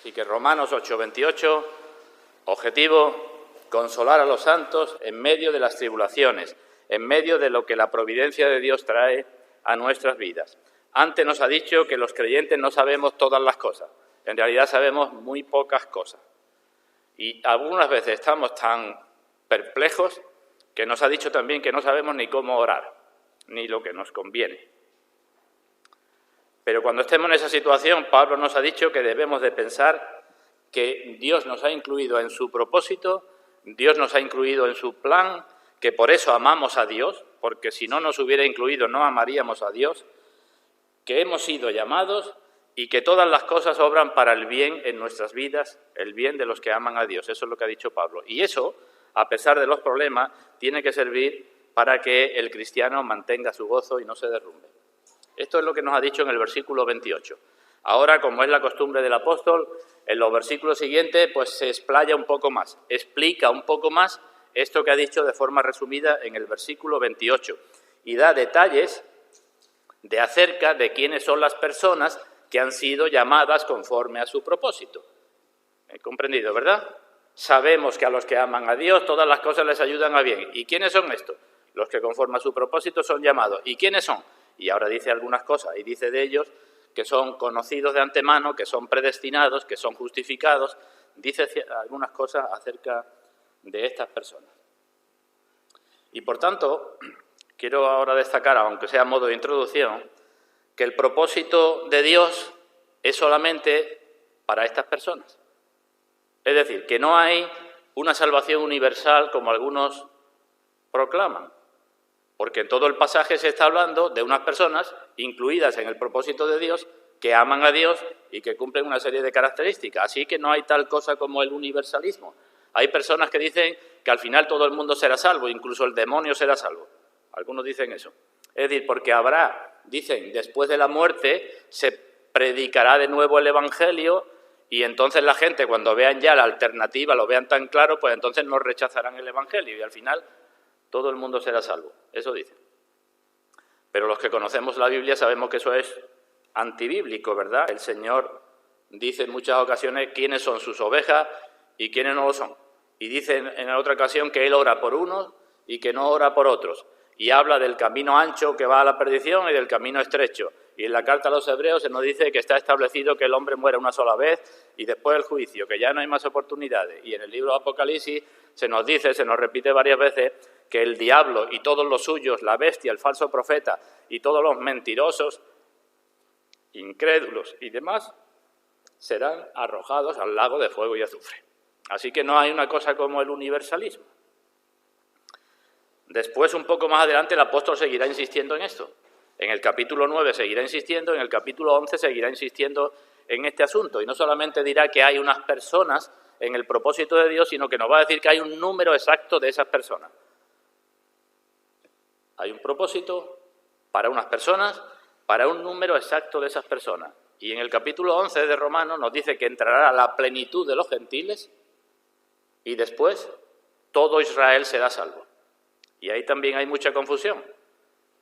Así que Romanos 8:28, objetivo, consolar a los santos en medio de las tribulaciones, en medio de lo que la providencia de Dios trae a nuestras vidas. Antes nos ha dicho que los creyentes no sabemos todas las cosas, en realidad sabemos muy pocas cosas. Y algunas veces estamos tan perplejos que nos ha dicho también que no sabemos ni cómo orar, ni lo que nos conviene. Pero cuando estemos en esa situación, Pablo nos ha dicho que debemos de pensar que Dios nos ha incluido en su propósito, Dios nos ha incluido en su plan, que por eso amamos a Dios, porque si no nos hubiera incluido no amaríamos a Dios, que hemos sido llamados y que todas las cosas obran para el bien en nuestras vidas, el bien de los que aman a Dios. Eso es lo que ha dicho Pablo. Y eso, a pesar de los problemas, tiene que servir para que el cristiano mantenga su gozo y no se derrumbe. Esto es lo que nos ha dicho en el versículo 28. Ahora, como es la costumbre del apóstol, en los versículos siguientes pues se explaya un poco más, explica un poco más esto que ha dicho de forma resumida en el versículo 28 y da detalles de acerca de quiénes son las personas que han sido llamadas conforme a su propósito. ¿He comprendido, verdad? Sabemos que a los que aman a Dios todas las cosas les ayudan a bien. ¿Y quiénes son estos? Los que conforme a su propósito son llamados. ¿Y quiénes son? Y ahora dice algunas cosas, y dice de ellos que son conocidos de antemano, que son predestinados, que son justificados. Dice algunas cosas acerca de estas personas. Y por tanto, quiero ahora destacar, aunque sea a modo de introducción, que el propósito de Dios es solamente para estas personas. Es decir, que no hay una salvación universal como algunos proclaman. Porque en todo el pasaje se está hablando de unas personas incluidas en el propósito de Dios que aman a Dios y que cumplen una serie de características. Así que no hay tal cosa como el universalismo. Hay personas que dicen que al final todo el mundo será salvo, incluso el demonio será salvo. Algunos dicen eso. Es decir, porque habrá, dicen, después de la muerte se predicará de nuevo el Evangelio y entonces la gente cuando vean ya la alternativa, lo vean tan claro, pues entonces no rechazarán el Evangelio y al final todo el mundo será salvo, eso dicen. Pero los que conocemos la Biblia sabemos que eso es antibíblico, ¿verdad? El Señor dice en muchas ocasiones quiénes son sus ovejas y quiénes no lo son. Y dice en otra ocasión que Él ora por unos y que no ora por otros. Y habla del camino ancho que va a la perdición y del camino estrecho. Y en la carta a los Hebreos se nos dice que está establecido que el hombre muere una sola vez y después el juicio, que ya no hay más oportunidades. Y en el libro de Apocalipsis se nos dice, se nos repite varias veces, que el diablo y todos los suyos, la bestia, el falso profeta y todos los mentirosos, incrédulos y demás, serán arrojados al lago de fuego y azufre. Así que no hay una cosa como el universalismo. Después, un poco más adelante, el apóstol seguirá insistiendo en esto. En el capítulo 9 seguirá insistiendo, en el capítulo 11 seguirá insistiendo en este asunto. Y no solamente dirá que hay unas personas en el propósito de Dios, sino que nos va a decir que hay un número exacto de esas personas. Hay un propósito para unas personas, para un número exacto de esas personas. Y en el capítulo 11 de Romanos nos dice que entrará la plenitud de los gentiles y después todo Israel será salvo. Y ahí también hay mucha confusión,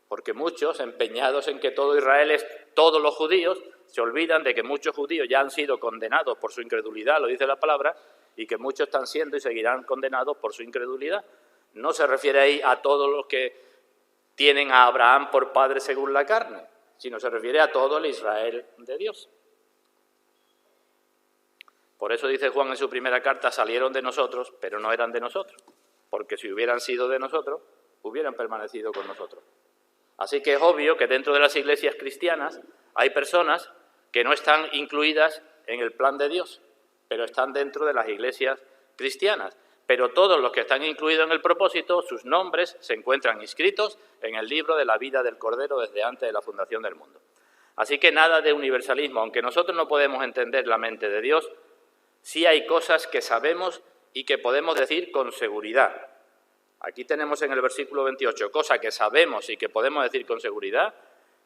porque muchos, empeñados en que todo Israel es todos los judíos, se olvidan de que muchos judíos ya han sido condenados por su incredulidad, lo dice la palabra, y que muchos están siendo y seguirán condenados por su incredulidad. No se refiere ahí a todos los que tienen a Abraham por padre según la carne, sino se refiere a todo el Israel de Dios. Por eso dice Juan en su primera carta, salieron de nosotros, pero no eran de nosotros, porque si hubieran sido de nosotros, hubieran permanecido con nosotros. Así que es obvio que dentro de las iglesias cristianas hay personas que no están incluidas en el plan de Dios, pero están dentro de las iglesias cristianas. Pero todos los que están incluidos en el propósito, sus nombres se encuentran inscritos en el libro de la vida del Cordero desde antes de la fundación del mundo. Así que nada de universalismo. Aunque nosotros no podemos entender la mente de Dios, sí hay cosas que sabemos y que podemos decir con seguridad. Aquí tenemos en el versículo 28 cosas que sabemos y que podemos decir con seguridad,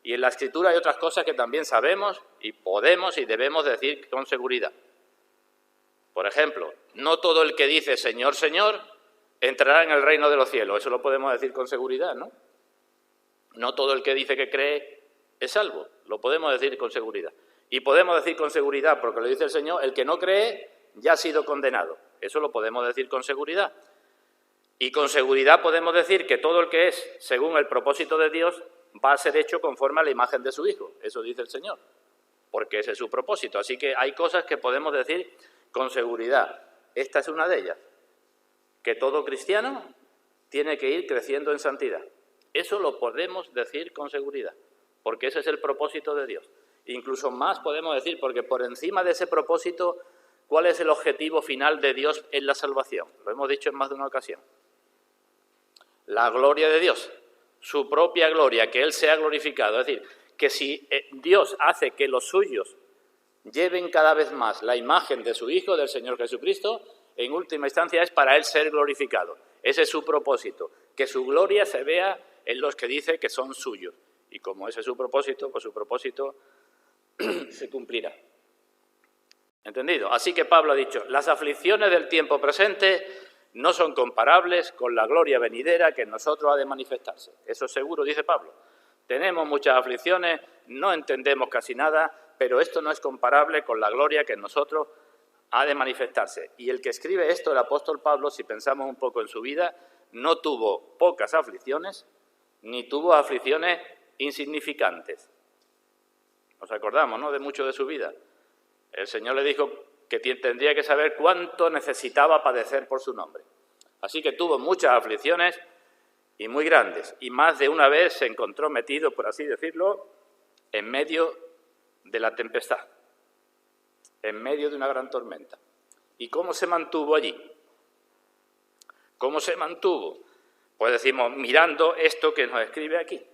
y en la Escritura hay otras cosas que también sabemos y podemos y debemos decir con seguridad. Por ejemplo, no todo el que dice Señor, Señor, entrará en el reino de los cielos. Eso lo podemos decir con seguridad, ¿no? No todo el que dice que cree es salvo. Lo podemos decir con seguridad. Y podemos decir con seguridad, porque lo dice el Señor, el que no cree ya ha sido condenado. Eso lo podemos decir con seguridad. Y con seguridad podemos decir que todo el que es según el propósito de Dios va a ser hecho conforme a la imagen de su Hijo. Eso dice el Señor, porque ese es su propósito. Así que hay cosas que podemos decir con seguridad. Esta es una de ellas, que todo cristiano tiene que ir creciendo en santidad. Eso lo podemos decir con seguridad, porque ese es el propósito de Dios. Incluso más podemos decir, porque por encima de ese propósito, ¿cuál es el objetivo final de Dios en la salvación? Lo hemos dicho en más de una ocasión. La gloria de Dios, su propia gloria, que Él sea glorificado. Es decir, que si Dios hace que los suyos lleven cada vez más la imagen de su Hijo, del Señor Jesucristo, en última instancia es para Él ser glorificado. Ese es su propósito, que su gloria se vea en los que dice que son suyos. Y como ese es su propósito, pues su propósito se cumplirá. ¿Entendido? Así que Pablo ha dicho, las aflicciones del tiempo presente no son comparables con la gloria venidera que en nosotros ha de manifestarse. Eso seguro, dice Pablo. Tenemos muchas aflicciones, no entendemos casi nada, pero esto no es comparable con la gloria que en nosotros ha de manifestarse. Y el que escribe esto, el apóstol Pablo, si pensamos un poco en su vida, no tuvo pocas aflicciones, ni tuvo aflicciones insignificantes. Nos acordamos, ¿no?, de mucho de su vida. El Señor le dijo que tendría que saber cuánto necesitaba padecer por su nombre. Así que tuvo muchas aflicciones y muy grandes. Y más de una vez se encontró metido, por así decirlo, en medio de la tempestad, en medio de una gran tormenta. ¿Y cómo se mantuvo allí? ¿Cómo se mantuvo? Pues decimos, mirando esto que nos escribe aquí,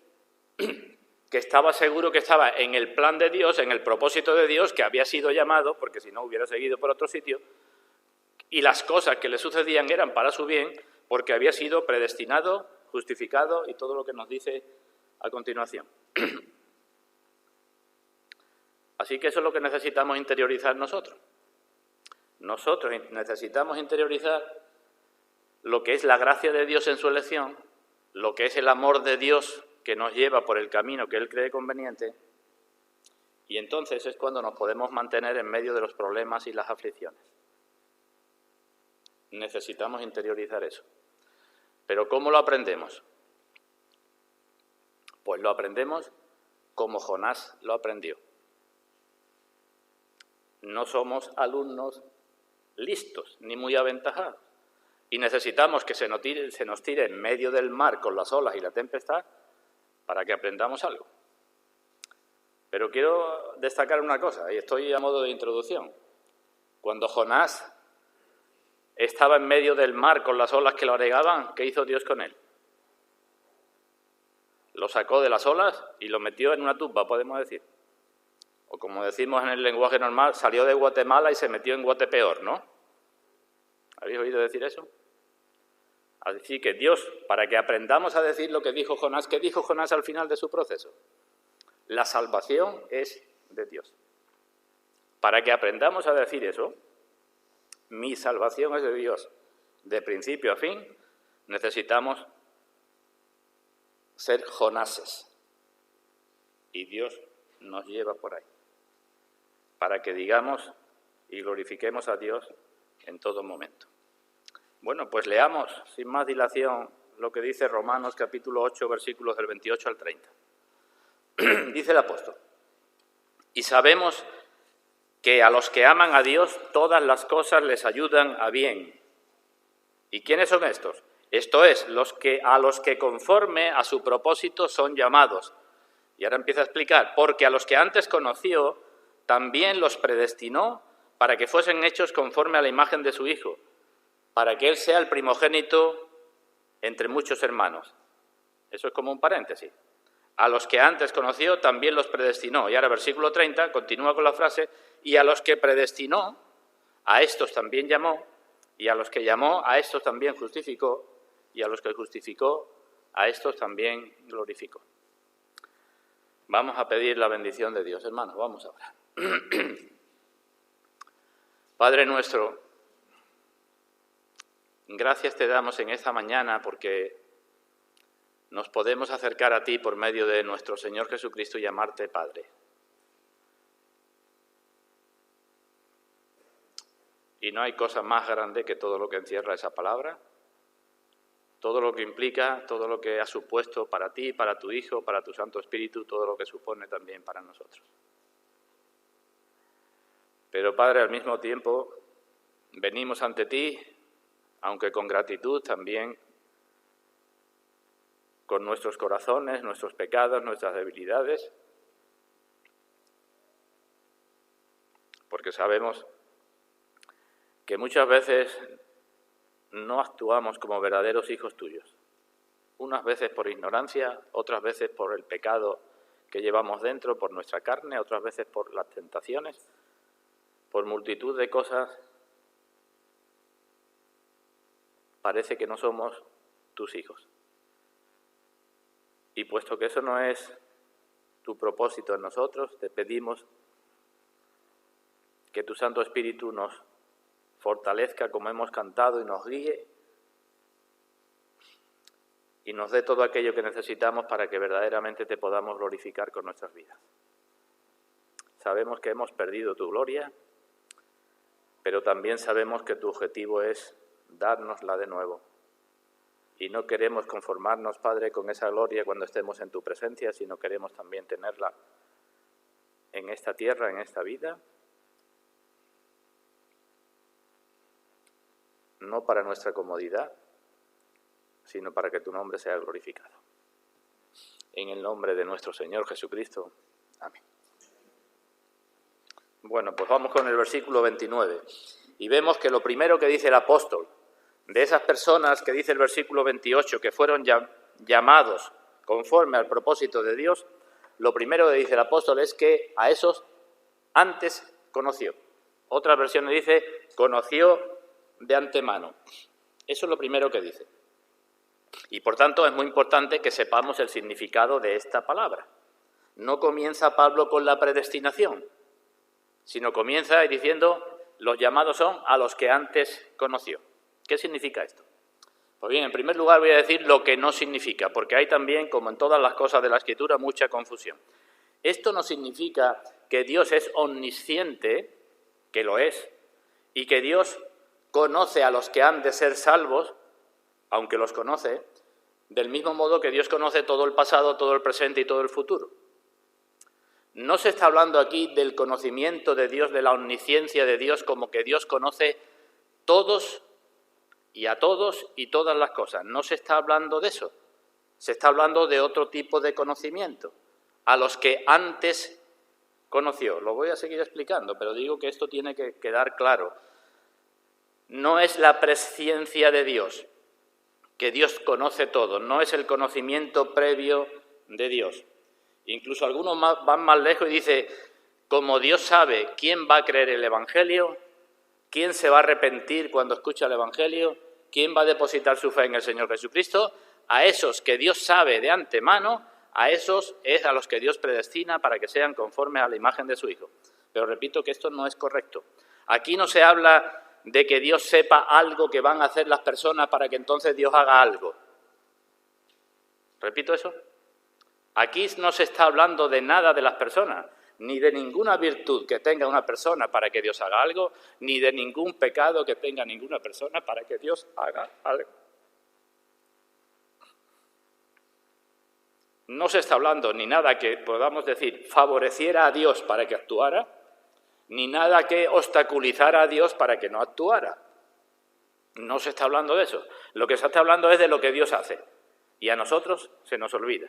que estaba seguro que estaba en el plan de Dios, en el propósito de Dios, que había sido llamado, porque si no hubiera seguido por otro sitio, y las cosas que le sucedían eran para su bien, porque había sido predestinado, justificado y todo lo que nos dice a continuación. Así que eso es lo que necesitamos interiorizar nosotros. Nosotros necesitamos interiorizar lo que es la gracia de Dios en su elección, lo que es el amor de Dios que nos lleva por el camino que Él cree conveniente, y entonces es cuando nos podemos mantener en medio de los problemas y las aflicciones. Necesitamos interiorizar eso. ¿Pero cómo lo aprendemos? Pues lo aprendemos como Jonás lo aprendió. No somos alumnos listos ni muy aventajados, y necesitamos que se nos tire en medio del mar con las olas y la tempestad para que aprendamos algo. Pero quiero destacar una cosa, y estoy a modo de introducción. Cuando Jonás estaba en medio del mar con las olas que lo anegaban, ¿qué hizo Dios con él? Lo sacó de las olas y lo metió en una tumba, podemos decir. O como decimos en el lenguaje normal, salió de Guatemala y se metió en Guatepeor, ¿no? ¿Habéis oído decir eso? Así que Dios, para que aprendamos a decir lo que dijo Jonás, ¿qué dijo Jonás al final de su proceso? La salvación es de Dios. Para que aprendamos a decir eso, mi salvación es de Dios, de principio a fin, necesitamos ser Jonases. Y Dios nos lleva por ahí, para que digamos y glorifiquemos a Dios en todo momento. Bueno, pues leamos, sin más dilación, lo que dice Romanos capítulo 8, versículos del 28 al 30. Dice el apóstol, y sabemos que a los que aman a Dios todas las cosas les ayudan a bien. ¿Y quiénes son estos? Esto es, a los que conforme a su propósito son llamados. Y ahora empieza a explicar, porque a los que antes conoció, también los predestinó para que fuesen hechos conforme a la imagen de su Hijo, para que Él sea el primogénito entre muchos hermanos. Eso es como un paréntesis. A los que antes conoció, también los predestinó. Y ahora, versículo 30, continúa con la frase, y a los que predestinó, a estos también llamó, y a los que llamó, a estos también justificó, y a los que justificó, a estos también glorificó. Vamos a pedir la bendición de Dios, hermanos, vamos a orar. Padre nuestro, gracias te damos en esta mañana porque nos podemos acercar a ti por medio de nuestro Señor Jesucristo y llamarte Padre. Y no hay cosa más grande que todo lo que encierra esa palabra, todo lo que implica, todo lo que ha supuesto para ti, para tu Hijo, para tu Santo Espíritu, todo lo que supone también para nosotros. Pero, Padre, al mismo tiempo, venimos ante ti, aunque con gratitud también, con nuestros corazones, nuestros pecados, nuestras debilidades, porque sabemos que muchas veces no actuamos como verdaderos hijos tuyos. Unas veces por ignorancia, otras veces por el pecado que llevamos dentro, por nuestra carne, otras veces por las tentaciones, por multitud de cosas. Parece que no somos tus hijos. Y puesto que eso no es tu propósito en nosotros, te pedimos que tu Santo Espíritu nos fortalezca como hemos cantado y nos guíe y nos dé todo aquello que necesitamos para que verdaderamente te podamos glorificar con nuestras vidas. Sabemos que hemos perdido tu gloria, pero también sabemos que tu objetivo es dárnosla de nuevo. Y no queremos conformarnos, Padre, con esa gloria cuando estemos en tu presencia, sino queremos también tenerla en esta tierra, en esta vida, no para nuestra comodidad, sino para que tu nombre sea glorificado. En el nombre de nuestro Señor Jesucristo. Amén. Bueno, pues vamos con el versículo 29. Y vemos que lo primero que dice el apóstol, de esas personas que dice el versículo 28, que fueron llamados conforme al propósito de Dios, lo primero que dice el apóstol es que a esos antes conoció. Otras versiones dice, conoció de antemano. Eso es lo primero que dice. Y por tanto es muy importante que sepamos el significado de esta palabra. No comienza Pablo con la predestinación, sino comienza diciendo, los llamados son a los que antes conoció. ¿Qué significa esto? Pues bien, en primer lugar voy a decir lo que no significa, porque hay también, como en todas las cosas de la Escritura, mucha confusión. Esto no significa que Dios es omnisciente, que lo es, y que Dios conoce a los que han de ser salvos, aunque los conoce, del mismo modo que Dios conoce todo el pasado, todo el presente y todo el futuro. No se está hablando aquí del conocimiento de Dios, de la omnisciencia de Dios, como que Dios conoce todos y a todos y todas las cosas. No se está hablando de eso. Se está hablando de otro tipo de conocimiento, a los que antes conoció. Lo voy a seguir explicando, pero digo que esto tiene que quedar claro. No es la presciencia de Dios, que Dios conoce todo, no es el conocimiento previo de Dios. Incluso algunos van más lejos y dicen, como Dios sabe quién va a creer el Evangelio, quién se va a arrepentir cuando escucha el Evangelio, quién va a depositar su fe en el Señor Jesucristo, a esos que Dios sabe de antemano, a esos es a los que Dios predestina para que sean conformes a la imagen de su Hijo. Pero repito que esto no es correcto. Aquí no se habla de que Dios sepa algo que van a hacer las personas para que entonces Dios haga algo. ¿Repito eso? Aquí no se está hablando de nada de las personas, ni de ninguna virtud que tenga una persona para que Dios haga algo, ni de ningún pecado que tenga ninguna persona para que Dios haga algo. No se está hablando ni nada que podamos decir favoreciera a Dios para que actuara, ni nada que obstaculizara a Dios para que no actuara. No se está hablando de eso. Lo que se está hablando es de lo que Dios hace. Y a nosotros se nos olvida.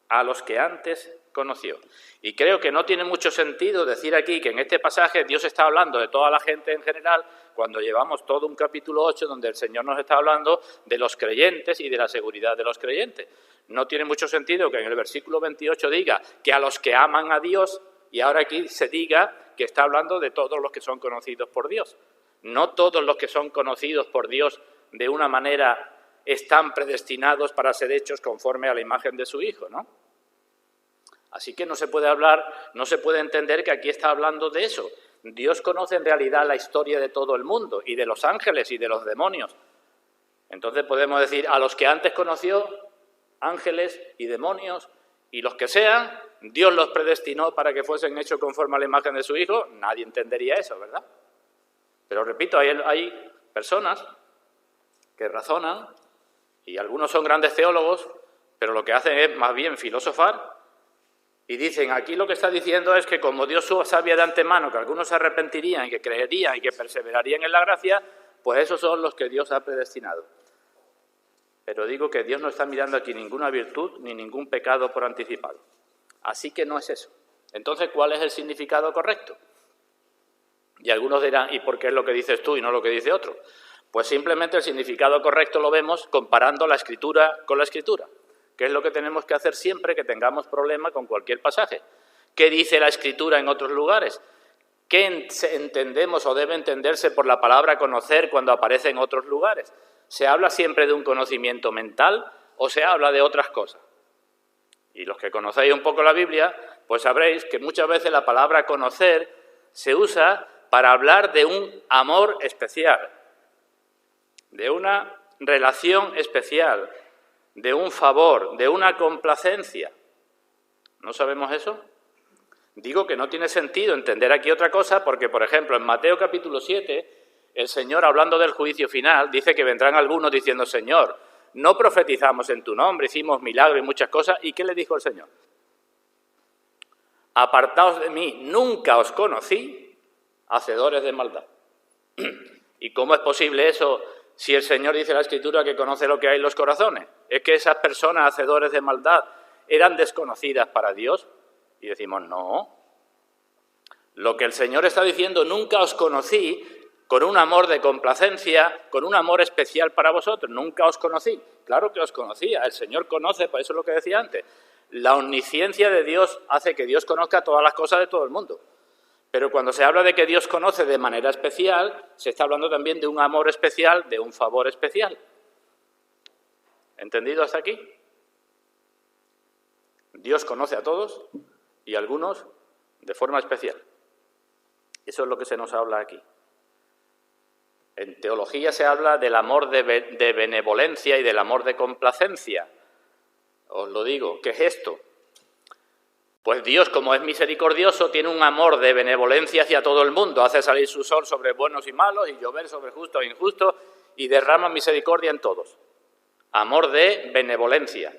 A los que antes conoció. Y creo que no tiene mucho sentido decir aquí que en este pasaje Dios está hablando de toda la gente en general, cuando llevamos todo un capítulo 8 donde el Señor nos está hablando de los creyentes y de la seguridad de los creyentes. No tiene mucho sentido que en el versículo 28 diga que a los que aman a Dios, y ahora aquí se diga que está hablando de todos los que son conocidos por Dios. No todos los que son conocidos por Dios de una manera están predestinados para ser hechos conforme a la imagen de su Hijo, ¿no? Así que no se puede hablar, no se puede entender que aquí está hablando de eso. Dios conoce en realidad la historia de todo el mundo, y de los ángeles y de los demonios. Entonces podemos decir, a los que antes conoció, ángeles y demonios, y los que sean, Dios los predestinó para que fuesen hechos conforme a la imagen de su Hijo. Nadie entendería eso, ¿verdad? Pero repito, hay personas que razonan, y algunos son grandes teólogos, pero lo que hacen es más bien filosofar, y dicen, aquí lo que está diciendo es que como Dios sabía de antemano que algunos se arrepentirían, y que creerían y que perseverarían en la gracia, pues esos son los que Dios ha predestinado. Pero digo que Dios no está mirando aquí ninguna virtud ni ningún pecado por anticipado. Así que no es eso. Entonces, ¿cuál es el significado correcto? Y algunos dirán, ¿y por qué es lo que dices tú y no lo que dice otro? Pues simplemente el significado correcto lo vemos comparando la Escritura con la Escritura, que es lo que tenemos que hacer siempre que tengamos problema con cualquier pasaje. ¿Qué dice la Escritura en otros lugares? ¿Qué entendemos o debe entenderse por la palabra conocer cuando aparece en otros lugares? ¿Se habla siempre de un conocimiento mental o se habla de otras cosas? Y los que conocéis un poco la Biblia, pues sabréis que muchas veces la palabra conocer se usa para hablar de un amor especial, de una relación especial, de un favor, de una complacencia. ¿No sabemos eso? Digo que no tiene sentido entender aquí otra cosa porque, por ejemplo, en Mateo capítulo 7, el Señor, hablando del juicio final, dice que vendrán algunos diciendo, Señor, no profetizamos en tu nombre, hicimos milagros y muchas cosas. ¿Y qué le dijo el Señor? Apartaos de mí, nunca os conocí, hacedores de maldad. ¿Y cómo es posible eso si el Señor dice en la Escritura que conoce lo que hay en los corazones? ¿Es que esas personas hacedores de maldad eran desconocidas para Dios? Y decimos, no. Lo que el Señor está diciendo, nunca os conocí con un amor de complacencia, con un amor especial para vosotros. Nunca os conocí. Claro que os conocía. El Señor conoce, por eso es lo que decía antes. La omnisciencia de Dios hace que Dios conozca todas las cosas de todo el mundo. Pero cuando se habla de que Dios conoce de manera especial, se está hablando también de un amor especial, de un favor especial. ¿Entendido hasta aquí? Dios conoce a todos y a algunos de forma especial. Eso es lo que se nos habla aquí. En teología se habla del amor de benevolencia y del amor de complacencia. Os lo digo, ¿qué es esto? Pues Dios, como es misericordioso, tiene un amor de benevolencia hacia todo el mundo. Hace salir su sol sobre buenos y malos y llover sobre justos e injustos y derrama misericordia en todos. Amor de benevolencia,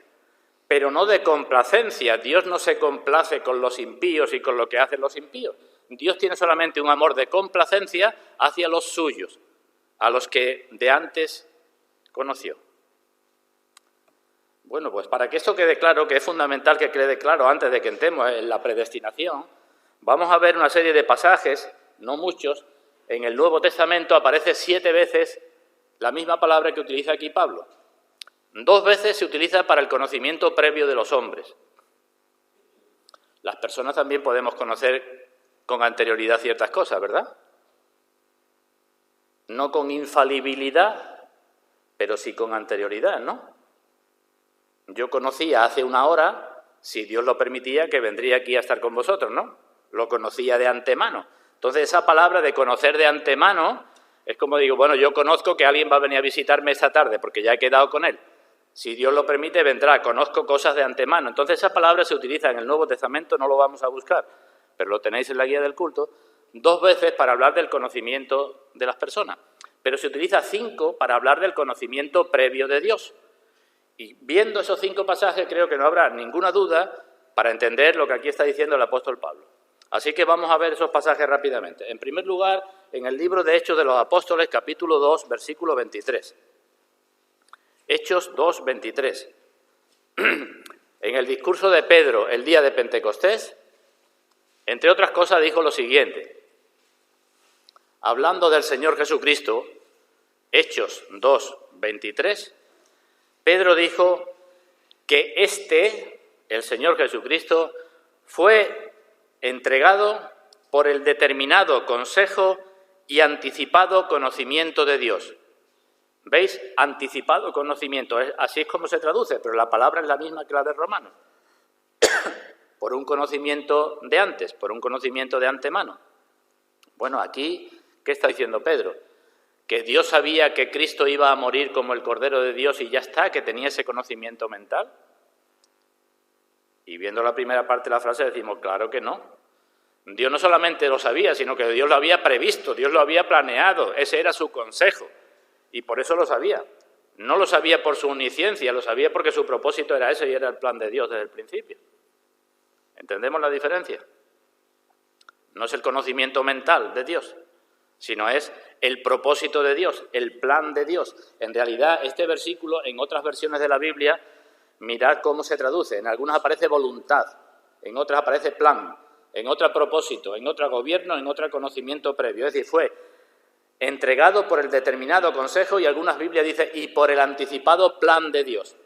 pero no de complacencia. Dios no se complace con los impíos y con lo que hacen los impíos. Dios tiene solamente un amor de complacencia hacia los suyos, a los que de antes conoció. Bueno, pues para que esto quede claro, que es fundamental que quede claro antes de que entremos en la predestinación, vamos a ver una serie de pasajes, no muchos. En el Nuevo Testamento aparece 7 veces la misma palabra que utiliza aquí Pablo. 2 veces se utiliza para el conocimiento previo de los hombres. Las personas también podemos conocer con anterioridad ciertas cosas, ¿verdad? No con infalibilidad, pero sí con anterioridad, ¿no? Yo conocía hace 1 hora, si Dios lo permitía, que vendría aquí a estar con vosotros, ¿no? Lo conocía de antemano. Entonces, esa palabra de conocer de antemano es como digo, bueno, yo conozco que alguien va a venir a visitarme esta tarde porque ya he quedado con él. Si Dios lo permite, vendrá. Conozco cosas de antemano. Entonces, esa palabra se utiliza en el Nuevo Testamento, no lo vamos a buscar, pero lo tenéis en la guía del culto, 2 veces para hablar del conocimiento de las personas. Pero se utiliza 5 para hablar del conocimiento previo de Dios. Y viendo esos 5 pasajes creo que no habrá ninguna duda para entender lo que aquí está diciendo el apóstol Pablo. Así que vamos a ver esos pasajes rápidamente. En primer lugar, en el libro de Hechos de los Apóstoles, capítulo 2, versículo 23. Hechos 2, 23. En el discurso de Pedro el día de Pentecostés, entre otras cosas dijo lo siguiente. Hablando del Señor Jesucristo, Hechos 2, 23, Pedro dijo que el Señor Jesucristo, fue entregado por el determinado consejo y anticipado conocimiento de Dios. ¿Veis? Anticipado conocimiento, así es como se traduce, pero la palabra es la misma que la de Romanos. Por un conocimiento de antes, por un conocimiento de antemano. Bueno, aquí, ¿qué está diciendo Pedro? Que Dios sabía que Cristo iba a morir como el Cordero de Dios y ya está, que tenía ese conocimiento mental. Y viendo la primera parte de la frase decimos, claro que no. Dios no solamente lo sabía, sino que Dios lo había previsto, Dios lo había planeado, ese era su consejo, y por eso lo sabía. No lo sabía por su omnisciencia, lo sabía porque su propósito era ese y era el plan de Dios desde el principio. ¿Entendemos la diferencia? No es el conocimiento mental de Dios, sino es el propósito de Dios, el plan de Dios. En realidad, este versículo, en otras versiones de la Biblia, mirad cómo se traduce. En algunas aparece voluntad, en otras aparece plan, en otras propósito, en otras gobierno, en otras conocimiento previo. Es decir, fue entregado por el determinado consejo, y algunas Biblias dicen, y por el anticipado plan de Dios,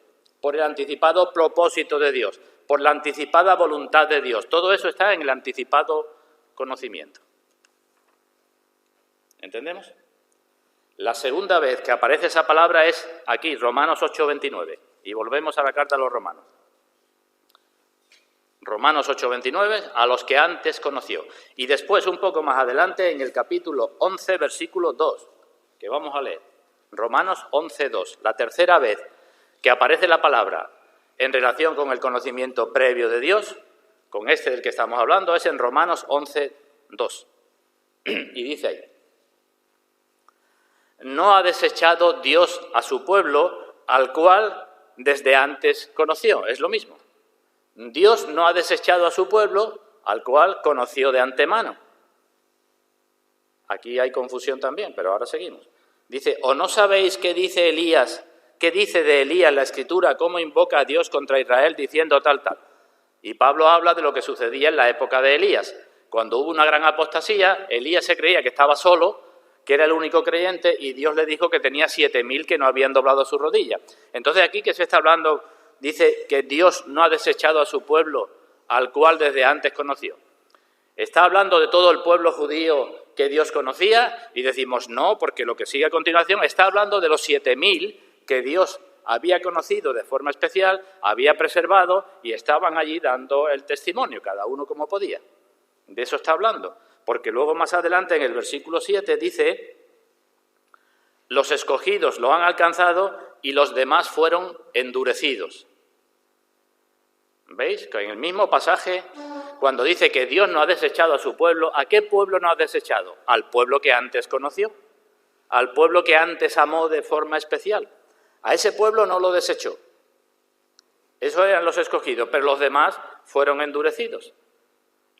por el anticipado propósito de Dios, por la anticipada voluntad de Dios. Todo eso está en el anticipado conocimiento. ¿Entendemos? La segunda vez que aparece esa palabra es aquí, Romanos 8:29. Y volvemos a la carta a los Romanos. Romanos 8:29, a los que antes conoció. Y después, un poco más adelante, en el capítulo 11, versículo 2, que vamos a leer. Romanos 11:2, la tercera vez que aparece la palabra en relación con el conocimiento previo de Dios, con este del que estamos hablando, es en Romanos 11:2. Y dice ahí: no ha desechado Dios a su pueblo, al cual desde antes conoció. Es lo mismo. Dios no ha desechado a su pueblo, al cual conoció de antemano. Aquí hay confusión también, pero ahora seguimos. Dice, ¿o no sabéis qué dice Elías? ¿Qué dice de Elías la Escritura? ¿Cómo invoca a Dios contra Israel diciendo tal, tal? Y Pablo habla de lo que sucedía en la época de Elías. Cuando hubo una gran apostasía, Elías se creía que estaba solo, que era el único creyente, y Dios le dijo que tenía 7.000 que no habían doblado su rodilla. Entonces aquí que se está hablando, dice que Dios no ha desechado a su pueblo, al cual desde antes conoció. Está hablando de todo el pueblo judío que Dios conocía, y decimos no, porque lo que sigue a continuación está hablando de los 7.000 que Dios había conocido de forma especial, había preservado, y estaban allí dando el testimonio, cada uno como podía. De eso está hablando, porque luego más adelante en el versículo 7 dice, los escogidos lo han alcanzado y los demás fueron endurecidos. ¿Veis? Que en el mismo pasaje, cuando dice que Dios no ha desechado a su pueblo, ¿a qué pueblo no ha desechado? Al pueblo que antes conoció, al pueblo que antes amó de forma especial. A ese pueblo no lo desechó. Esos eran los escogidos, pero los demás fueron endurecidos.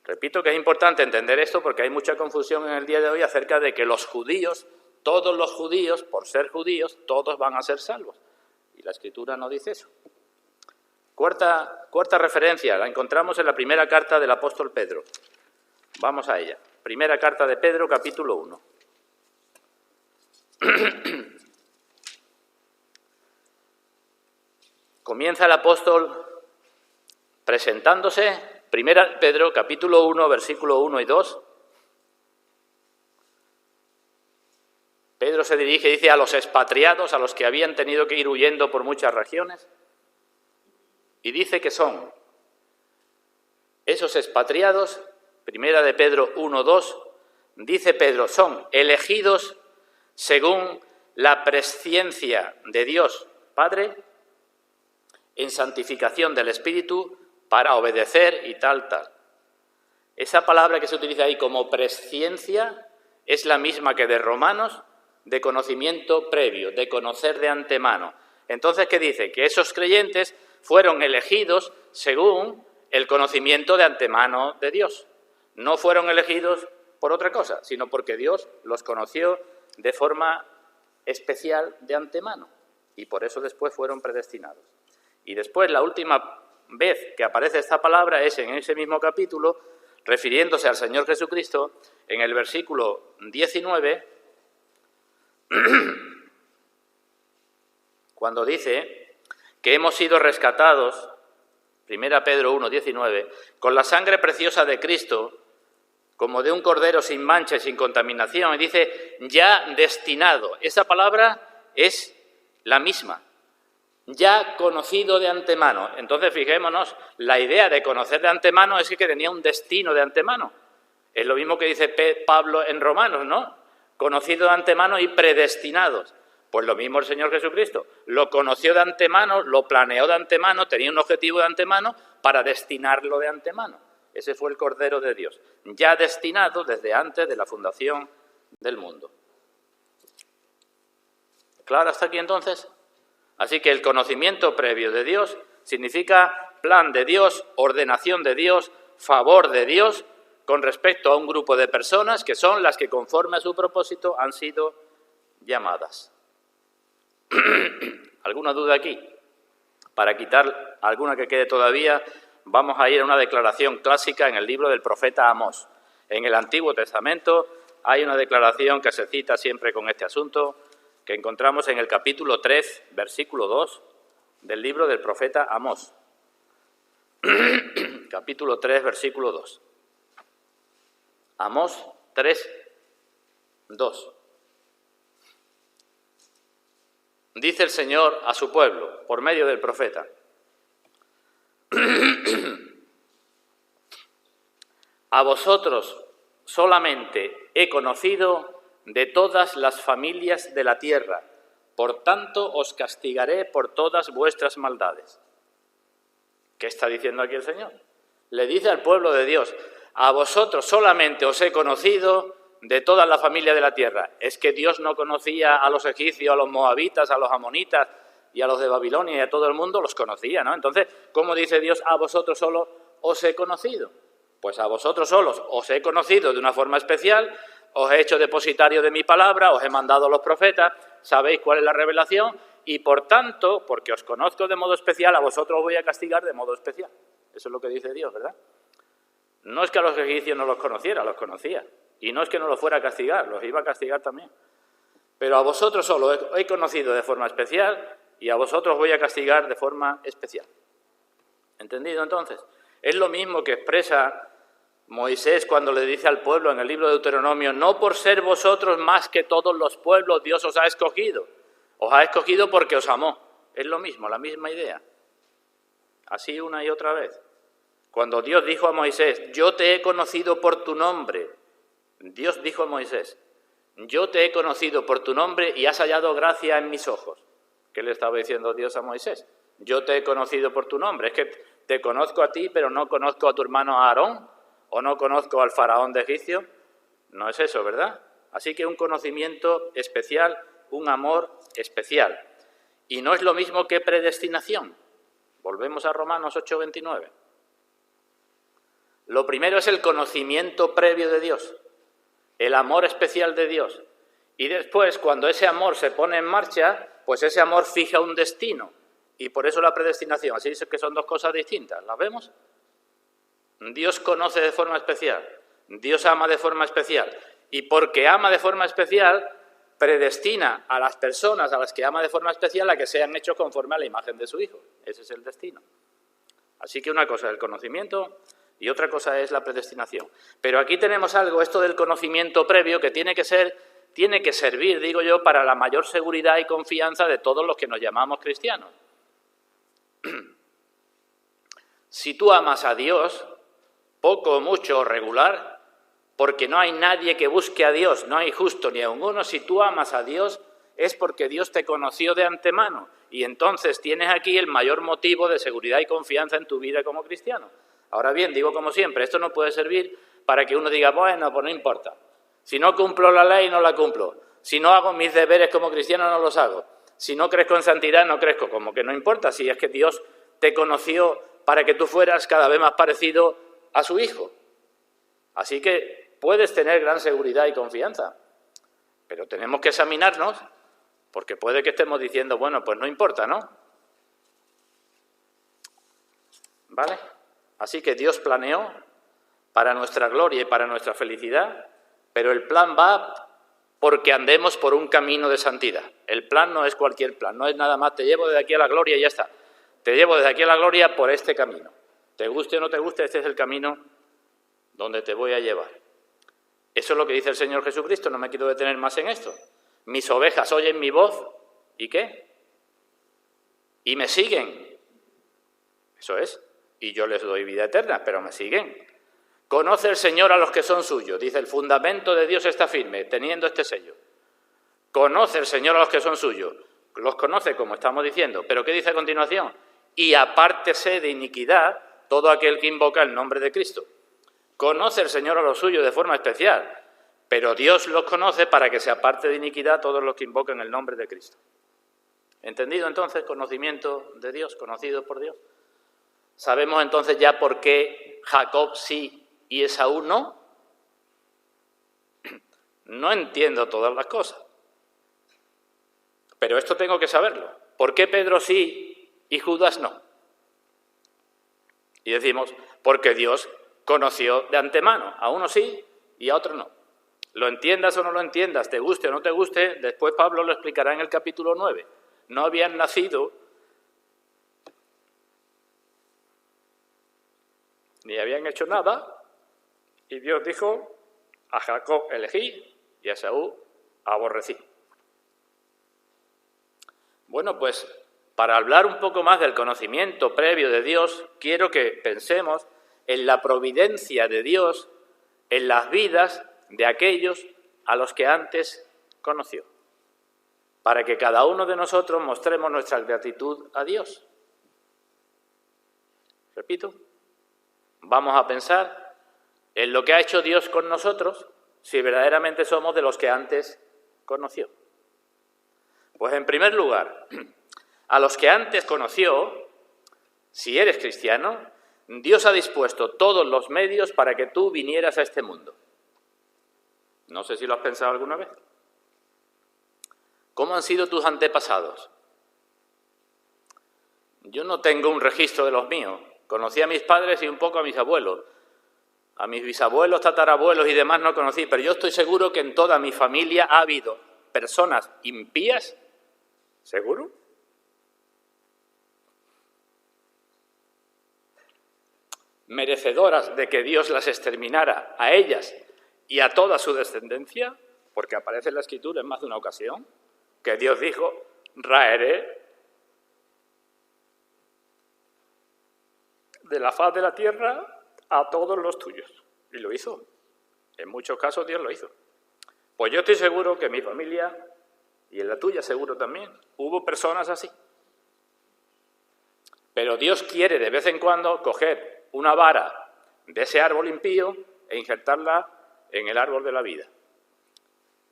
Repito que es importante entender esto porque hay mucha confusión en el día de hoy acerca de que los judíos, todos los judíos, por ser judíos, todos van a ser salvos. Y la Escritura no dice eso. Cuarta referencia, la encontramos en la primera carta del apóstol Pedro. Vamos a ella. Primera carta de Pedro, capítulo 1. Comienza el apóstol presentándose, primera Pedro, capítulo 1, versículo 1 y 2. Pedro se dirige y dice a los expatriados, a los que habían tenido que ir huyendo por muchas regiones, y dice que son esos expatriados, primera de Pedro 1, 2, dice Pedro, son elegidos según la presciencia de Dios Padre, en santificación del Espíritu, para obedecer y tal, tal. Esa palabra que se utiliza ahí como presciencia es la misma que de Romanos, de conocimiento previo, de conocer de antemano. Entonces, ¿qué dice? Que esos creyentes fueron elegidos según el conocimiento de antemano de Dios. No fueron elegidos por otra cosa, sino porque Dios los conoció de forma especial de antemano. Y por eso después fueron predestinados. Y después, la última vez que aparece esta palabra es en ese mismo capítulo, refiriéndose al Señor Jesucristo, en el versículo 19, cuando dice que hemos sido rescatados, 1 Pedro 1, 19, con la sangre preciosa de Cristo, como de un cordero sin mancha y sin contaminación, y dice ya destinado. Esa palabra es la misma. Ya conocido de antemano. Entonces, fijémonos, la idea de conocer de antemano es que tenía un destino de antemano. Es lo mismo que dice Pablo en Romanos, ¿no? Conocido de antemano y predestinados. Pues lo mismo el Señor Jesucristo. Lo conoció de antemano, lo planeó de antemano, tenía un objetivo de antemano para destinarlo de antemano. Ese fue el Cordero de Dios, ya destinado desde antes de la fundación del mundo. ¿Claro hasta aquí entonces? Así que el conocimiento previo de Dios significa plan de Dios, ordenación de Dios, favor de Dios con respecto a un grupo de personas que son las que conforme a su propósito han sido llamadas. ¿Alguna duda aquí? Para quitar alguna que quede todavía, vamos a ir a una declaración clásica en el libro del profeta Amós. En el Antiguo Testamento hay una declaración que se cita siempre con este asunto, que encontramos en el capítulo 3, versículo 2, del libro del profeta Amós. Capítulo 3, versículo 2. Amós 3, 2. Dice el Señor a su pueblo, por medio del profeta: a vosotros solamente he conocido de todas las familias de la tierra, por tanto os castigaré por todas vuestras maldades. ¿Qué está diciendo aquí el Señor? Le dice al pueblo de Dios: a vosotros solamente os he conocido de toda la familia de la tierra. Es que Dios no conocía a los egipcios, a los moabitas, a los amonitas y a los de Babilonia y a todo el mundo, los conocía, ¿no? Entonces, ¿cómo dice Dios, a vosotros solo os he conocido? Pues a vosotros solos os he conocido de una forma especial, os he hecho depositario de mi palabra, os he mandado a los profetas, sabéis cuál es la revelación y, por tanto, porque os conozco de modo especial, a vosotros os voy a castigar de modo especial. Eso es lo que dice Dios, ¿verdad? No es que a los egipcios no los conociera, los conocía. Y no es que no los fuera a castigar, los iba a castigar también. Pero a vosotros solo he conocido de forma especial y a vosotros voy a castigar de forma especial. ¿Entendido entonces? Es lo mismo que expresa Moisés cuando le dice al pueblo en el libro de Deuteronomio: no por ser vosotros más que todos los pueblos Dios os ha escogido. Os ha escogido porque os amó. Es lo mismo, la misma idea. Así una y otra vez. Cuando Dios dijo a Moisés: yo te he conocido por tu nombre. Dios dijo a Moisés: yo te he conocido por tu nombre y has hallado gracia en mis ojos. ¿Qué le estaba diciendo Dios a Moisés? Yo te he conocido por tu nombre. Es que te conozco a ti, pero no conozco a tu hermano Aarón, o no conozco al faraón de Egipcio. No es eso, ¿verdad? Así que un conocimiento especial, un amor especial. Y no es lo mismo que predestinación. Volvemos a Romanos 8:29. Lo primero es el conocimiento previo de Dios, el amor especial de Dios. Y después, cuando ese amor se pone en marcha, pues ese amor fija un destino. Y por eso la predestinación. Así es que son dos cosas distintas. ¿Las vemos? Dios conoce de forma especial. Dios ama de forma especial. Y porque ama de forma especial, predestina a las personas a las que ama de forma especial a que sean hechos conforme a la imagen de su Hijo. Ese es el destino. Así que una cosa es el conocimiento y otra cosa es la predestinación. Pero aquí tenemos algo, esto del conocimiento previo, que tiene que servir, digo yo, para la mayor seguridad y confianza de todos los que nos llamamos cristianos. Si tú amas a Dios, poco, mucho o regular, porque no hay nadie que busque a Dios, no hay justo ni aun uno, si tú amas a Dios es porque Dios te conoció de antemano y entonces tienes aquí el mayor motivo de seguridad y confianza en tu vida como cristiano. Ahora bien, digo como siempre, esto no puede servir para que uno diga, bueno, pues no importa. Si no cumplo la ley, no la cumplo. Si no hago mis deberes como cristiano, no los hago. Si no crezco en santidad, no crezco. Como que no importa, si es que Dios te conoció para que tú fueras cada vez más parecido a su Hijo. Así que puedes tener gran seguridad y confianza. Pero tenemos que examinarnos, porque puede que estemos diciendo, bueno, pues no importa, ¿no? ¿Vale? Así que Dios planeó para nuestra gloria y para nuestra felicidad, pero el plan va porque andemos por un camino de santidad. El plan no es cualquier plan, no es nada más, te llevo desde aquí a la gloria y ya está. Te llevo desde aquí a la gloria por este camino. Te guste o no te guste, este es el camino donde te voy a llevar. Eso es lo que dice el Señor Jesucristo, no me quiero detener más en esto. Mis ovejas oyen mi voz, ¿y qué? Y me siguen. Eso es. Y yo les doy vida eterna, pero me siguen. Conoce el Señor a los que son suyos. Dice, el fundamento de Dios está firme, teniendo este sello. Conoce el Señor a los que son suyos. Los conoce, como estamos diciendo. ¿Pero qué dice a continuación? Y apártese de iniquidad todo aquel que invoca el nombre de Cristo. Conoce el Señor a los suyos de forma especial, pero Dios los conoce para que se aparte de iniquidad todos los que invocan el nombre de Cristo. ¿Entendido entonces? Conocimiento de Dios, conocido por Dios. ¿Sabemos entonces ya por qué Jacob sí y Esaú no? No entiendo todas las cosas, pero esto tengo que saberlo. ¿Por qué Pedro sí y Judas no? Y decimos, porque Dios conoció de antemano, a uno sí y a otro no. Lo entiendas o no lo entiendas, te guste o no te guste, después Pablo lo explicará en el capítulo 9. No habían nacido ni habían hecho nada, y Dios dijo, a Jacob elegí y a Esaú aborrecí. Bueno, pues para hablar un poco más del conocimiento previo de Dios, quiero que pensemos en la providencia de Dios en las vidas de aquellos a los que antes conoció, para que cada uno de nosotros mostremos nuestra gratitud a Dios. Repito, vamos a pensar en lo que ha hecho Dios con nosotros si verdaderamente somos de los que antes conoció. Pues en primer lugar, a los que antes conoció, si eres cristiano, Dios ha dispuesto todos los medios para que tú vinieras a este mundo. No sé si lo has pensado alguna vez. ¿Cómo han sido tus antepasados? Yo no tengo un registro de los míos. Conocí a mis padres y un poco a mis abuelos. A mis bisabuelos, tatarabuelos y demás no conocí, pero yo estoy seguro que en toda mi familia ha habido personas impías. ¿Seguro? Merecedoras de que Dios las exterminara a ellas y a toda su descendencia, porque aparece en la Escritura en más de una ocasión, que Dios dijo, raeré de la faz de la tierra a todos los tuyos. Y lo hizo. En muchos casos Dios lo hizo. Pues yo estoy seguro que en mi familia, y en la tuya seguro también, hubo personas así. Pero Dios quiere de vez en cuando coger una vara de ese árbol impío e injertarla en el árbol de la vida.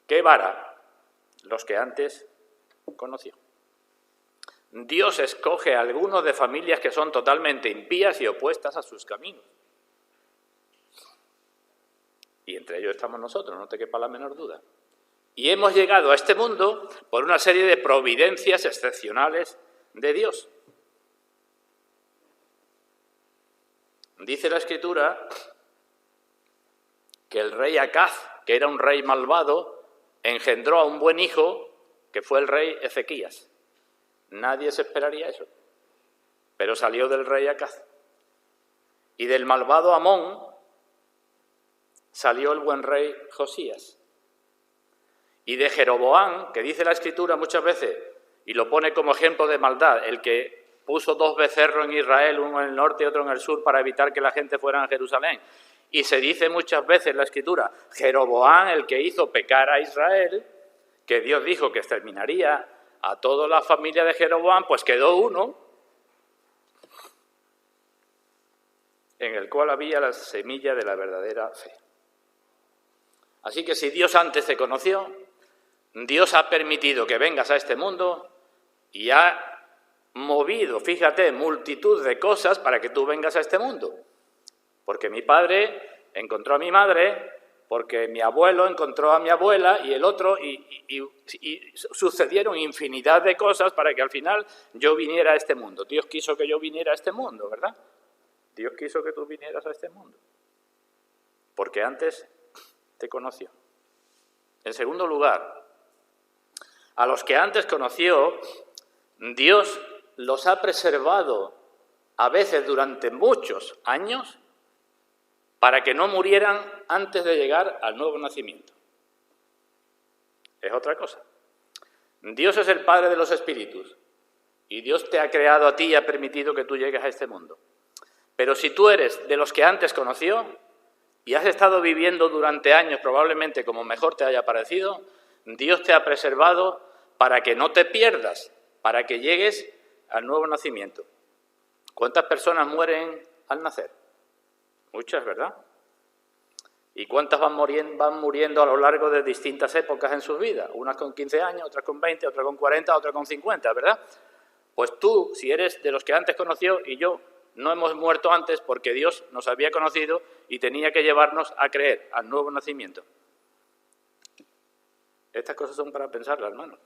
¿Qué vara? Los que antes conoció. Dios escoge a algunos de familias que son totalmente impías y opuestas a sus caminos. Y entre ellos estamos nosotros, no te quepa la menor duda. Y hemos llegado a este mundo por una serie de providencias excepcionales de Dios. Dice la Escritura que el rey Acaz, que era un rey malvado, engendró a un buen hijo que fue el rey Ezequías. Nadie se esperaría eso, pero salió del rey Acaz. Y del malvado Amón salió el buen rey Josías. Y de Jeroboam, que dice la Escritura muchas veces, y lo pone como ejemplo de maldad, el que puso 2 becerros en Israel, uno en el norte y otro en el sur, para evitar que la gente fuera a Jerusalén. Y se dice muchas veces en la Escritura, Jeroboam, el que hizo pecar a Israel, que Dios dijo que exterminaría a toda la familia de Jeroboam, pues quedó uno en el cual había la semilla de la verdadera fe. Así que si Dios antes te conoció, Dios ha permitido que vengas a este mundo y ha movido, fíjate, multitud de cosas para que tú vengas a este mundo. Porque mi padre encontró a mi madre, porque mi abuelo encontró a mi abuela y el otro, y sucedieron infinidad de cosas para que al final yo viniera a este mundo. Dios quiso que yo viniera a este mundo, ¿verdad? Dios quiso que tú vinieras a este mundo. Porque antes te conoció. En segundo lugar, a los que antes conoció, Dios los ha preservado a veces durante muchos años para que no murieran antes de llegar al nuevo nacimiento. Es otra cosa. Dios es el Padre de los espíritus y Dios te ha creado a ti y ha permitido que tú llegues a este mundo. Pero si tú eres de los que antes conoció y has estado viviendo durante años probablemente como mejor te haya parecido, Dios te ha preservado para que no te pierdas, para que llegues al nuevo nacimiento. ¿Cuántas personas mueren al nacer? Muchas, ¿verdad? ¿Y cuántas van muriendo a lo largo de distintas épocas en sus vidas? Unas con 15 años, otras con 20, otras con 40, otras con 50, ¿verdad? Pues tú, si eres de los que antes conoció y yo, no hemos muerto antes porque Dios nos había conocido y tenía que llevarnos a creer al nuevo nacimiento. Estas cosas son para pensarlas, hermano.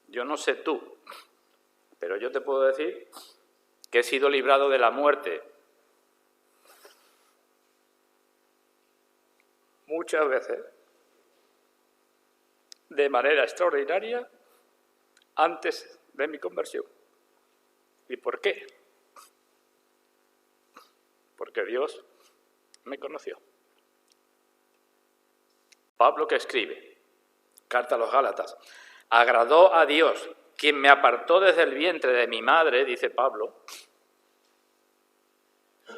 Yo no sé tú, pero yo te puedo decir que he sido librado de la muerte muchas veces de manera extraordinaria antes de mi conversión. ¿Y por qué? Porque Dios me conoció. Pablo, que escribe, carta a los Gálatas, agradó a Dios, quien me apartó desde el vientre de mi madre, dice Pablo.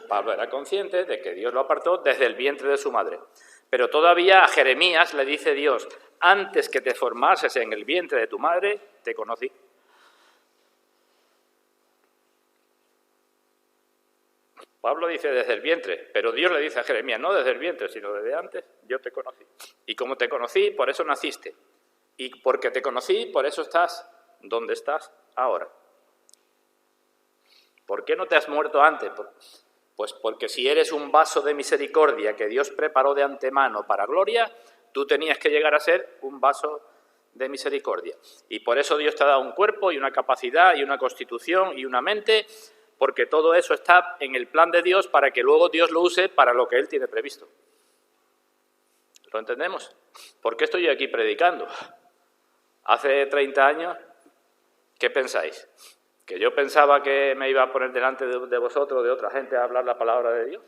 Pablo era consciente de que Dios lo apartó desde el vientre de su madre. Pero todavía a Jeremías le dice Dios, antes que te formases en el vientre de tu madre, te conocí. Pablo dice desde el vientre, pero Dios le dice a Jeremías, no desde el vientre, sino desde antes, yo te conocí. Y como te conocí, por eso naciste. Y porque te conocí, por eso estás donde estás ahora. ¿Por qué no te has muerto antes? Pues porque si eres un vaso de misericordia que Dios preparó de antemano para gloria, tú tenías que llegar a ser un vaso de misericordia. Y por eso Dios te ha dado un cuerpo y una capacidad y una constitución y una mente, porque todo eso está en el plan de Dios para que luego Dios lo use para lo que Él tiene previsto. ¿Lo entendemos? ¿Por qué estoy yo aquí predicando? Hace 30 años, ¿qué pensáis? ¿Que yo pensaba que me iba a poner delante de vosotros, de otra gente, a hablar la palabra de Dios?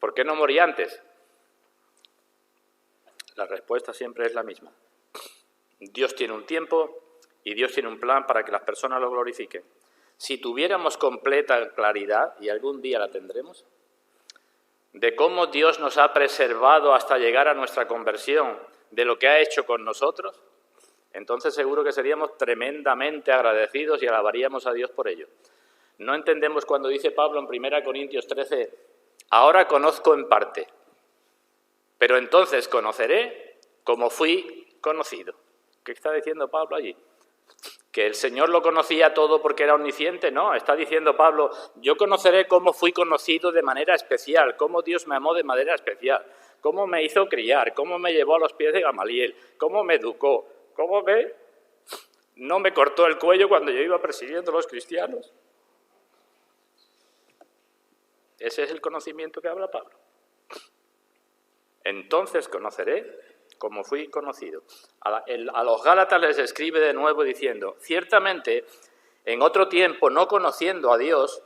¿Por qué no morí antes? La respuesta siempre es la misma. Dios tiene un tiempo y Dios tiene un plan para que las personas lo glorifiquen. Si tuviéramos completa claridad, y algún día la tendremos, de cómo Dios nos ha preservado hasta llegar a nuestra conversión, de lo que ha hecho con nosotros, entonces seguro que seríamos tremendamente agradecidos y alabaríamos a Dios por ello. No entendemos cuando dice Pablo en 1 Corintios 13, ahora conozco en parte, pero entonces conoceré como fui conocido. ¿Qué está diciendo Pablo allí? ¿Que el Señor lo conocía todo porque era omnisciente? No, está diciendo Pablo, yo conoceré cómo fui conocido de manera especial, cómo Dios me amó de manera especial, cómo me hizo criar, cómo me llevó a los pies de Gamaliel, cómo me educó, cómo no me cortó el cuello cuando yo iba persiguiendo a los cristianos. Ese es el conocimiento que habla Pablo. Entonces conoceré como fui conocido. A los Gálatas les escribe de nuevo diciendo, ciertamente, en otro tiempo, no conociendo a Dios,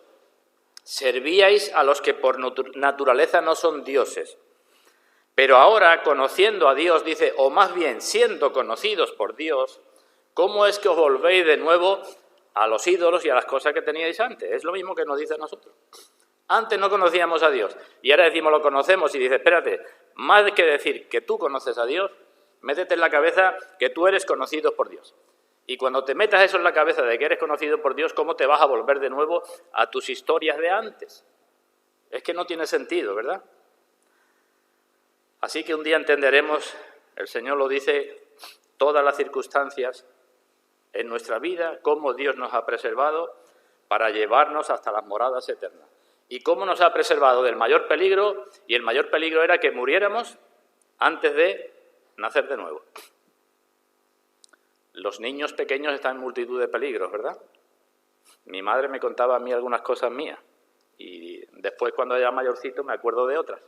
servíais a los que por naturaleza no son dioses. Pero ahora, conociendo a Dios, dice, o más bien, siendo conocidos por Dios, ¿cómo es que os volvéis de nuevo a los ídolos y a las cosas que teníais antes? Es lo mismo que nos dice a nosotros. Antes no conocíamos a Dios y ahora decimos lo conocemos y dice, espérate, más que decir que tú conoces a Dios, métete en la cabeza que tú eres conocido por Dios. Y cuando te metas eso en la cabeza de que eres conocido por Dios, ¿cómo te vas a volver de nuevo a tus historias de antes? Es que no tiene sentido, ¿verdad? Así que un día entenderemos, el Señor lo dice, todas las circunstancias en nuestra vida, cómo Dios nos ha preservado para llevarnos hasta las moradas eternas. Y cómo nos ha preservado del mayor peligro, y el mayor peligro era que muriéramos antes de nacer de nuevo. Los niños pequeños están en multitud de peligros, ¿verdad? Mi madre me contaba a mí algunas cosas mías, y después cuando era mayorcito me acuerdo de otras.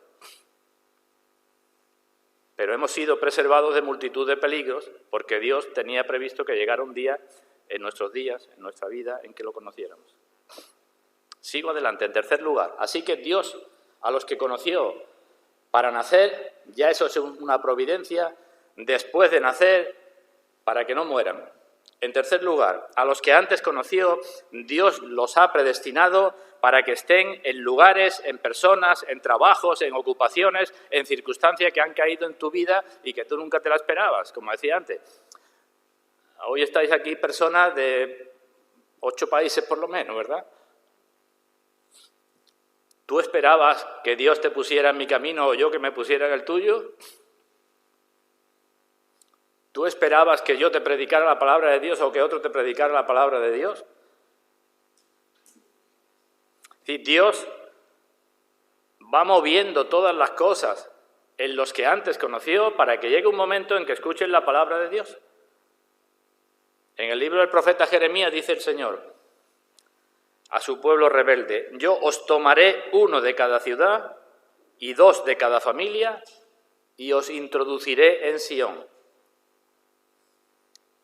Pero hemos sido preservados de multitud de peligros porque Dios tenía previsto que llegara un día en nuestros días, en nuestra vida, en que lo conociéramos. Sigo adelante, en tercer lugar. Así que Dios, a los que conoció para nacer, ya eso es una providencia, después de nacer, para que no mueran. En tercer lugar, a los que antes conoció, Dios los ha predestinado para que estén en lugares, en personas, en trabajos, en ocupaciones, en circunstancias que han caído en tu vida y que tú nunca te la esperabas, como decía antes. Hoy estáis aquí personas de 8 países por lo menos, ¿verdad? ¿Tú esperabas que Dios te pusiera en mi camino o yo que me pusiera en el tuyo? ¿Tú esperabas que yo te predicara la palabra de Dios o que otro te predicara la palabra de Dios? Sí, Dios va moviendo todas las cosas en los que antes conoció para que llegue un momento en que escuchen la palabra de Dios. En el libro del profeta Jeremías dice el Señor a su pueblo rebelde: yo os tomaré 1 de cada ciudad y 2 de cada familia y os introduciré en Sión.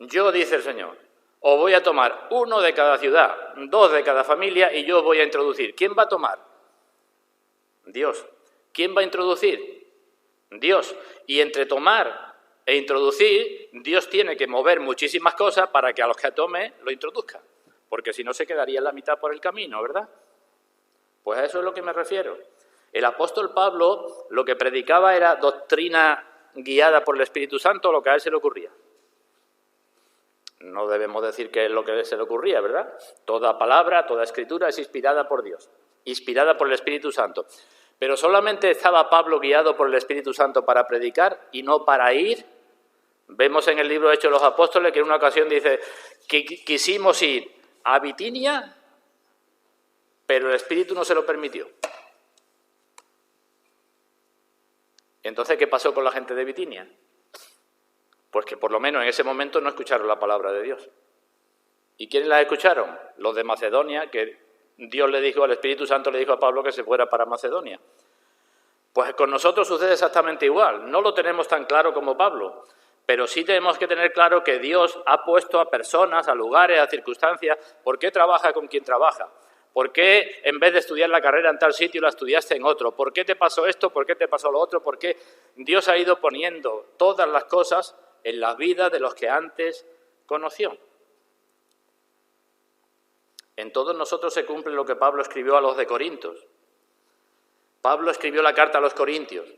Yo, dice el Señor, os voy a tomar 1 de cada ciudad, 2 de cada familia y yo os voy a introducir. ¿Quién va a tomar? Dios. ¿Quién va a introducir? Dios. Y entre tomar e introducir, Dios tiene que mover muchísimas cosas para que a los que tome lo introduzca. Porque si no se quedaría en la mitad por el camino, ¿verdad? Pues a eso es lo que me refiero. El apóstol Pablo lo que predicaba era doctrina guiada por el Espíritu Santo, lo que a él se le ocurría. No debemos decir que es lo que se le ocurría, ¿verdad? Toda palabra, toda escritura es inspirada por Dios, inspirada por el Espíritu Santo. Pero solamente estaba Pablo guiado por el Espíritu Santo para predicar y no para ir. Vemos en el libro de Hechos de los Apóstoles que en una ocasión dice que quisimos ir a Bitinia, pero el Espíritu no se lo permitió. Entonces, ¿qué pasó con la gente de Bitinia? Pues que por lo menos en ese momento no escucharon la palabra de Dios. ¿Y quiénes la escucharon? Los de Macedonia, que Dios le dijo, el Espíritu Santo le dijo a Pablo que se fuera para Macedonia. Pues con nosotros sucede exactamente igual. No lo tenemos tan claro como Pablo, pero sí tenemos que tener claro que Dios ha puesto a personas, a lugares, a circunstancias. ¿Por qué trabaja con quien trabaja? ¿Por qué en vez de estudiar la carrera en tal sitio la estudiaste en otro? ¿Por qué te pasó esto? ¿Por qué te pasó lo otro? ¿Por qué Dios ha ido poniendo todas las cosas en las vidas de los que antes conoció? En todos nosotros se cumple lo que Pablo escribió a los de Corintios. Pablo escribió la carta a los corintios.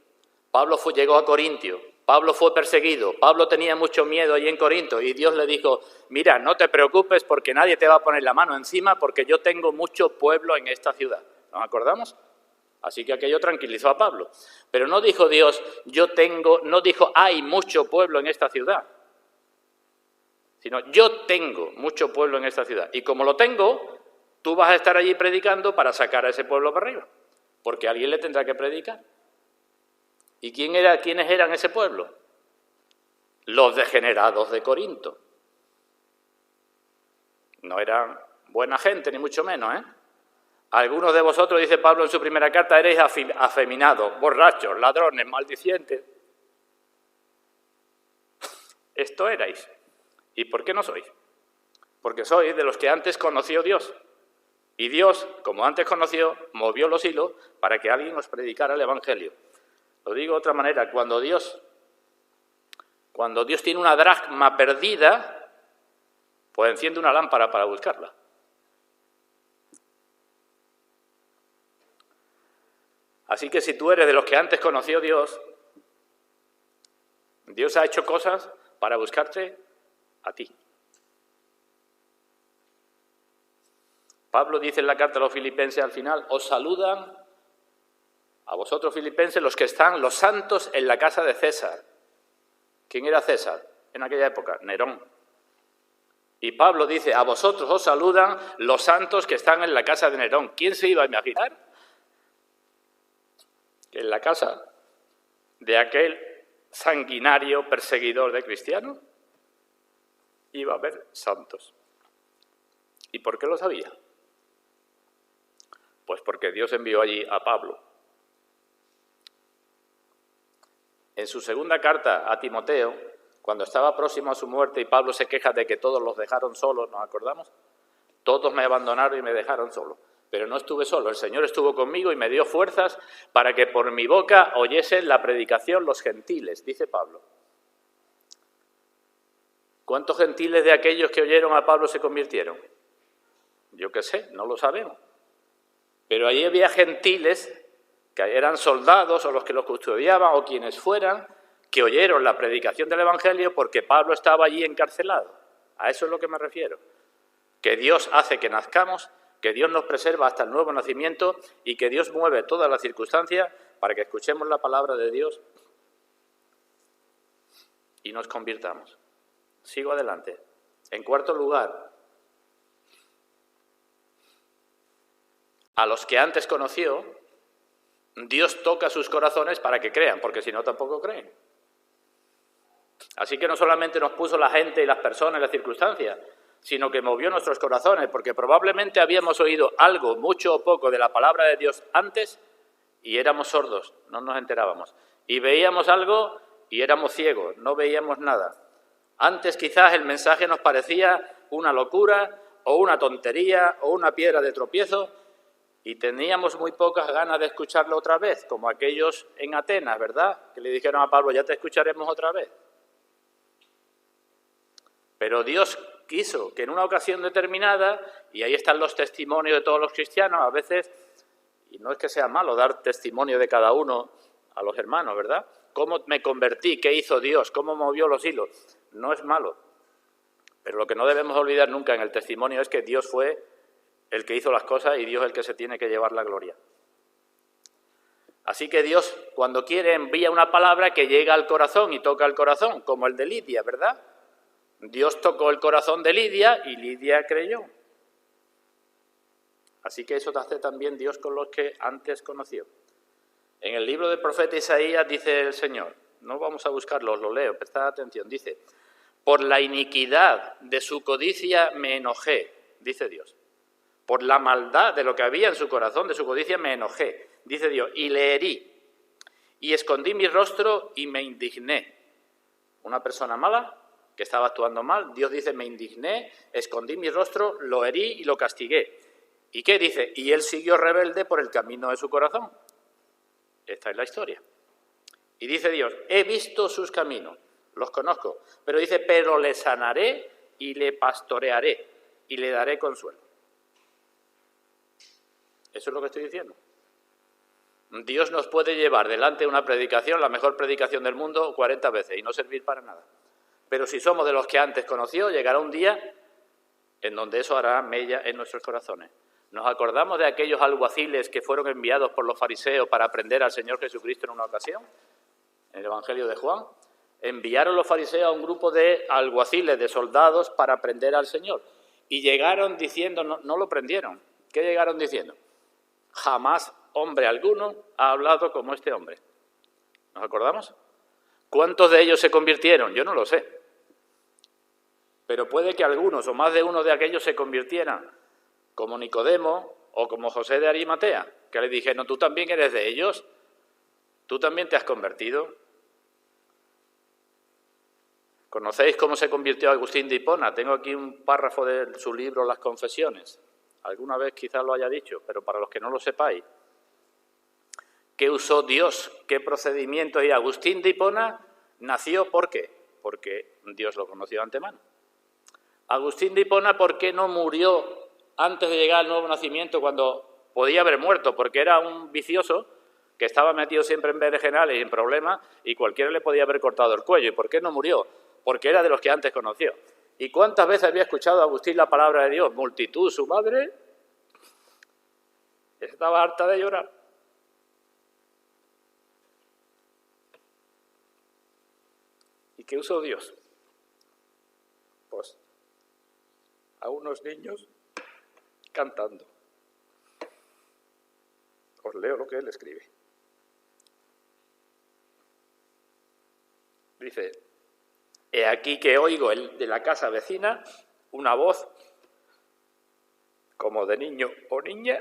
Pablo llegó a Corintio. Pablo fue perseguido. Pablo tenía mucho miedo allí en Corinto y Dios le dijo: mira, no te preocupes porque nadie te va a poner la mano encima porque yo tengo mucho pueblo en esta ciudad. ¿Nos acordamos? Así que aquello tranquilizó a Pablo. Pero no dijo Dios, no dijo hay mucho pueblo en esta ciudad, sino yo tengo mucho pueblo en esta ciudad. Y como lo tengo, tú vas a estar allí predicando para sacar a ese pueblo para arriba, porque alguien le tendrá que predicar. ¿Y quiénes eran ese pueblo? Los degenerados de Corinto. No eran buena gente, ni mucho menos, ¿eh? Algunos de vosotros, dice Pablo en su primera carta, erais afeminados, borrachos, ladrones, maldicientes. Esto erais. ¿Y por qué no sois? Porque sois de los que antes conoció Dios. Y Dios, como antes conoció, movió los hilos para que alguien os predicara el Evangelio. Lo digo de otra manera, cuando Dios tiene una dracma perdida, pues enciende una lámpara para buscarla. Así que si tú eres de los que antes conoció Dios, Dios ha hecho cosas para buscarte a ti. Pablo dice en la carta a los filipenses al final: os saludan a vosotros filipenses los que están, los santos, en la casa de César. ¿Quién era César en aquella época? Nerón. Y Pablo dice: a vosotros os saludan los santos que están en la casa de Nerón. ¿Quién se iba a imaginar que en la casa de aquel sanguinario perseguidor de cristianos iba a haber santos? ¿Y por qué lo sabía? Pues porque Dios envió allí a Pablo. En su segunda carta a Timoteo, cuando estaba próximo a su muerte y Pablo se queja de que todos los dejaron solos, ¿nos acordamos? Todos me abandonaron y me dejaron solo. Pero no estuve solo, el Señor estuvo conmigo y me dio fuerzas para que por mi boca oyesen la predicación los gentiles, dice Pablo. ¿Cuántos gentiles de aquellos que oyeron a Pablo se convirtieron? Yo qué sé, no lo sabemos. Pero allí había gentiles que eran soldados o los que los custodiaban o quienes fueran, que oyeron la predicación del Evangelio porque Pablo estaba allí encarcelado. A eso es lo que me refiero. Que Dios hace que nazcamos que Dios nos preserva hasta el nuevo nacimiento y que Dios mueve todas las circunstancias para que escuchemos la palabra de Dios y nos convirtamos. Sigo adelante. En cuarto lugar, a los que antes conoció, Dios toca sus corazones para que crean, porque si no tampoco creen. Así que no solamente nos puso la gente y las personas y las circunstancias, sino que movió nuestros corazones, porque probablemente habíamos oído algo, mucho o poco, de la palabra de Dios antes y éramos sordos, no nos enterábamos. Y veíamos algo y éramos ciegos, no veíamos nada. Antes quizás el mensaje nos parecía una locura o una tontería o una piedra de tropiezo y teníamos muy pocas ganas de escucharlo otra vez, como aquellos en Atenas, ¿verdad? Que le dijeron a Pablo, ya te escucharemos otra vez. Pero Dios quiso que en una ocasión determinada, y ahí están los testimonios de todos los cristianos, a veces, y no es que sea malo dar testimonio de cada uno a los hermanos, ¿verdad? ¿Cómo me convertí? ¿Qué hizo Dios? ¿Cómo movió los hilos? No es malo. Pero lo que no debemos olvidar nunca en el testimonio es que Dios fue el que hizo las cosas y Dios es el que se tiene que llevar la gloria. Así que Dios, cuando quiere, envía una palabra que llega al corazón y toca el corazón, como el de Lidia, ¿verdad? Dios tocó el corazón de Lidia y Lidia creyó. Así que eso hace también Dios con los que antes conoció. En el libro del profeta Isaías dice el Señor, no vamos a buscarlo, os lo leo, prestad atención, dice, por la iniquidad de su codicia me enojé, dice Dios. Por la maldad de lo que había en su corazón, de su codicia, me enojé, dice Dios, y le herí, y escondí mi rostro y me indigné. Una persona mala que estaba actuando mal, Dios dice, me indigné, escondí mi rostro, lo herí y lo castigué. ¿Y qué dice? Y él siguió rebelde por el camino de su corazón. Esta es la historia. Y dice Dios, he visto sus caminos, los conozco, pero dice, pero le sanaré y le pastorearé y le daré consuelo. Eso es lo que estoy diciendo. Dios nos puede llevar delante de una predicación, la mejor predicación del mundo, 40 veces y no servir para nada. Pero si somos de los que antes conoció, llegará un día en donde eso hará mella en nuestros corazones. ¿Nos acordamos de aquellos alguaciles que fueron enviados por los fariseos para aprender al Señor Jesucristo en una ocasión? En el Evangelio de Juan. Enviaron los fariseos a un grupo de alguaciles, de soldados, para aprender al Señor. Y llegaron diciendo, no lo prendieron. ¿Qué llegaron diciendo? Jamás hombre alguno ha hablado como este hombre. ¿Nos acordamos? ¿Cuántos de ellos se convirtieron? Yo no lo sé. Pero puede que algunos o más de uno de aquellos se convirtieran, como Nicodemo o como José de Arimatea, que le dijeron, tú también eres de ellos, tú también te has convertido. ¿Conocéis cómo se convirtió Agustín de Hipona? Tengo aquí un párrafo de su libro Las Confesiones. Alguna vez quizás lo haya dicho, pero para los que no lo sepáis. ¿Qué usó Dios? ¿Qué procedimientos? Y Agustín de Hipona nació, ¿por qué? Porque Dios lo conoció de antemano. Agustín de Hipona, ¿por qué no murió antes de llegar al nuevo nacimiento cuando podía haber muerto? Porque era un vicioso que estaba metido siempre en berenjenales y en problemas y cualquiera le podía haber cortado el cuello. ¿Y por qué no murió? Porque era de los que antes conoció. ¿Y cuántas veces había escuchado Agustín la palabra de Dios? Multitud, su madre estaba harta de llorar. ¿Y qué usó Dios? Pues a unos niños cantando. Os leo lo que él escribe. Dice, he aquí que oigo de la casa vecina una voz como de niño o niña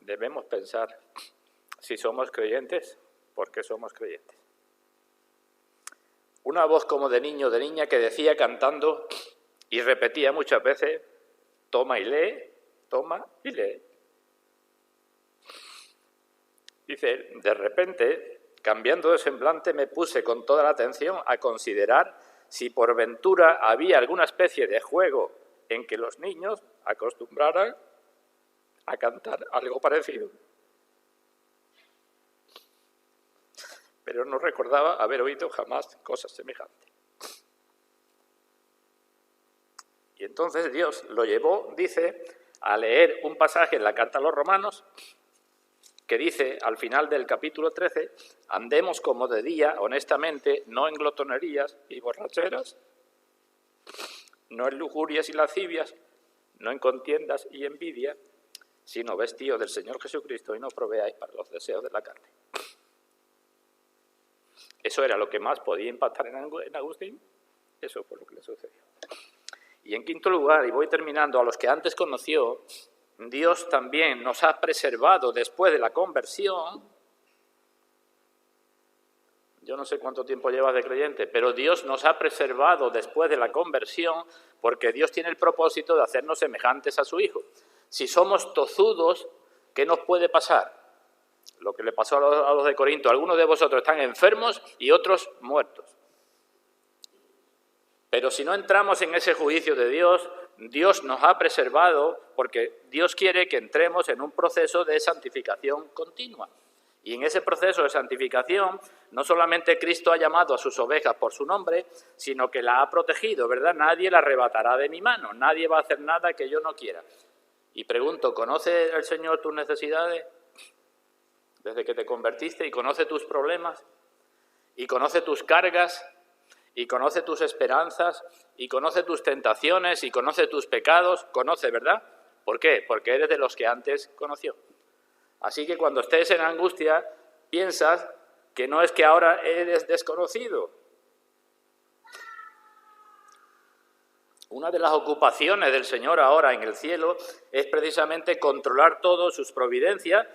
debemos pensar si somos creyentes, ¿por qué somos creyentes? Una voz como de niño o de niña que decía cantando y repetía muchas veces, toma y lee, toma y lee. Dice, de repente, cambiando de semblante, me puse con toda la atención a considerar si por ventura había alguna especie de juego en que los niños acostumbraran a cantar algo parecido. Pero no recordaba haber oído jamás cosas semejantes. entonces Dios lo llevó, dice, a leer un pasaje en la carta a los Romanos que dice, al final del capítulo 13, andemos como de día, honestamente, no en glotonerías y borracheras, no en lujurias y lascivias, no en contiendas y envidia, sino vestidos del Señor Jesucristo y no proveáis para los deseos de la carne. Eso era lo que más podía impactar en Agustín. Eso fue lo que le sucedió. Y en quinto lugar, y voy terminando, a los que antes conoció, Dios también nos ha preservado después de la conversión. Yo no sé cuánto tiempo llevas de creyente, pero Dios nos ha preservado después de la conversión porque Dios tiene el propósito de hacernos semejantes a su Hijo. Si somos tozudos, ¿qué nos puede pasar? Lo que le pasó a los de Corinto. Algunos de vosotros están enfermos y otros muertos. Pero si no entramos en ese juicio de Dios, Dios nos ha preservado porque Dios quiere que entremos en un proceso de santificación continua. Y en ese proceso de santificación, no solamente Cristo ha llamado a sus ovejas por su nombre, sino que la ha protegido, ¿verdad? Nadie la arrebatará de mi mano, nadie va a hacer nada que yo no quiera. Y pregunto, ¿conoce el Señor tus necesidades desde que te convertiste? ¿Y conoce tus problemas? ¿Y conoce tus cargas? ¿Y conoce tus esperanzas? ¿Y conoce tus tentaciones? ¿Y conoce tus pecados? Conoce, ¿verdad? ¿Por qué? Porque eres de los que antes conoció. Así que cuando estés en angustia, piensas que no es que ahora eres desconocido. Una de las ocupaciones del Señor ahora en el cielo es precisamente controlar todo, sus providencias,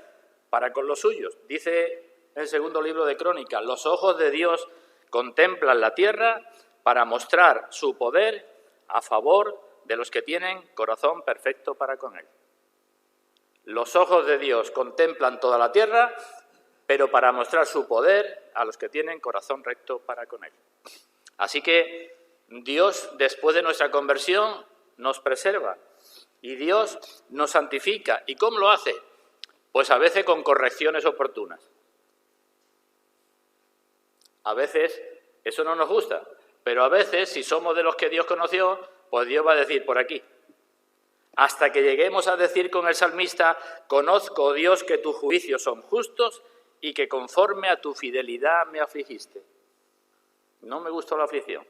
para con los suyos. Dice en el segundo libro de Crónicas, los ojos de Dios contemplan la tierra para mostrar su poder a favor de los que tienen corazón perfecto para con Él. Los ojos de Dios contemplan toda la tierra, pero para mostrar su poder a los que tienen corazón recto para con Él. Así que Dios, después de nuestra conversión, nos preserva y Dios nos santifica. ¿Y cómo lo hace? Pues a veces con correcciones oportunas. A veces eso no nos gusta, pero a veces, si somos de los que Dios conoció, pues Dios va a decir por aquí. Hasta que lleguemos a decir con el salmista, conozco, oh Dios, que tus juicios son justos y que conforme a tu fidelidad me afligiste. No me gustó la aflicción,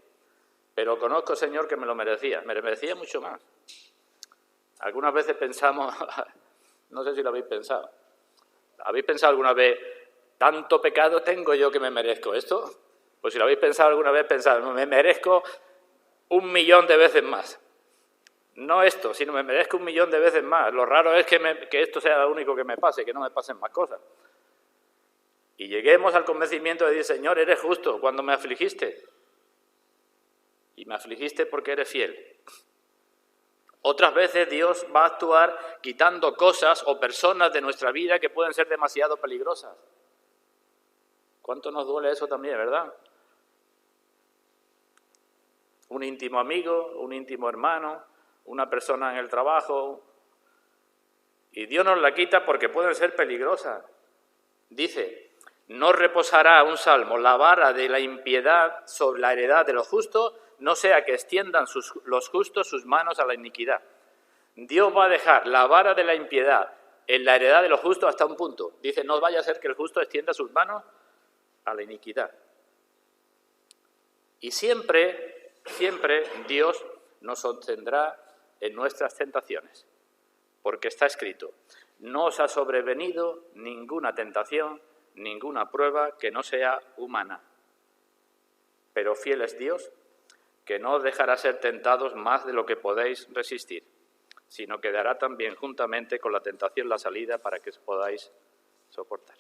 pero conozco, Señor, que me lo merecía mucho más. Algunas veces pensamos, no sé si lo habéis pensado, ¿habéis pensado alguna vez, tanto pecado tengo yo que me merezco esto? Pues si lo habéis pensado alguna vez, pensad, me merezco 1.000.000 de veces más. No esto, sino me merezco 1.000.000 de veces más. Lo raro es que esto sea lo único que me pase, que no me pasen más cosas. Y lleguemos al convencimiento de decir, Señor, eres justo cuando me afligiste. Y me afligiste porque eres fiel. Otras veces Dios va a actuar quitando cosas o personas de nuestra vida que pueden ser demasiado peligrosas. ¿Cuánto nos duele eso también, verdad? Un íntimo amigo, un íntimo hermano, una persona en el trabajo. Y Dios nos la quita porque pueden ser peligrosas. Dice, no reposará, un salmo, la vara de la impiedad sobre la heredad de los justos, no sea que extiendan los justos sus manos a la iniquidad. Dios va a dejar la vara de la impiedad en la heredad de los justos hasta un punto. Dice, no vaya a ser que el justo extienda sus manos a la iniquidad. Y siempre Dios nos sostendrá en nuestras tentaciones, porque está escrito, no os ha sobrevenido ninguna tentación, ninguna prueba que no sea humana. Pero fiel es Dios, que no os dejará ser tentados más de lo que podéis resistir, sino que dará también juntamente con la tentación la salida para que os podáis soportar.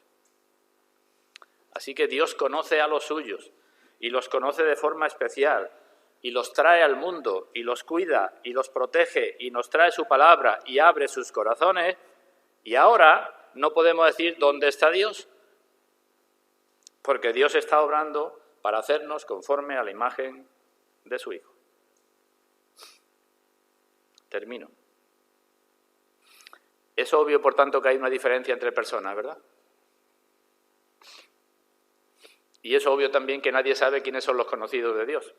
Así que Dios conoce a los suyos y los conoce de forma especial y los trae al mundo y los cuida y los protege y nos trae su palabra y abre sus corazones. Y ahora no podemos decir ¿dónde está Dios? Porque Dios está obrando para hacernos conforme a la imagen de su Hijo. Termino. Es obvio, por tanto, que hay una diferencia entre personas, ¿verdad? Y es obvio también que nadie sabe quiénes son los conocidos de Dios.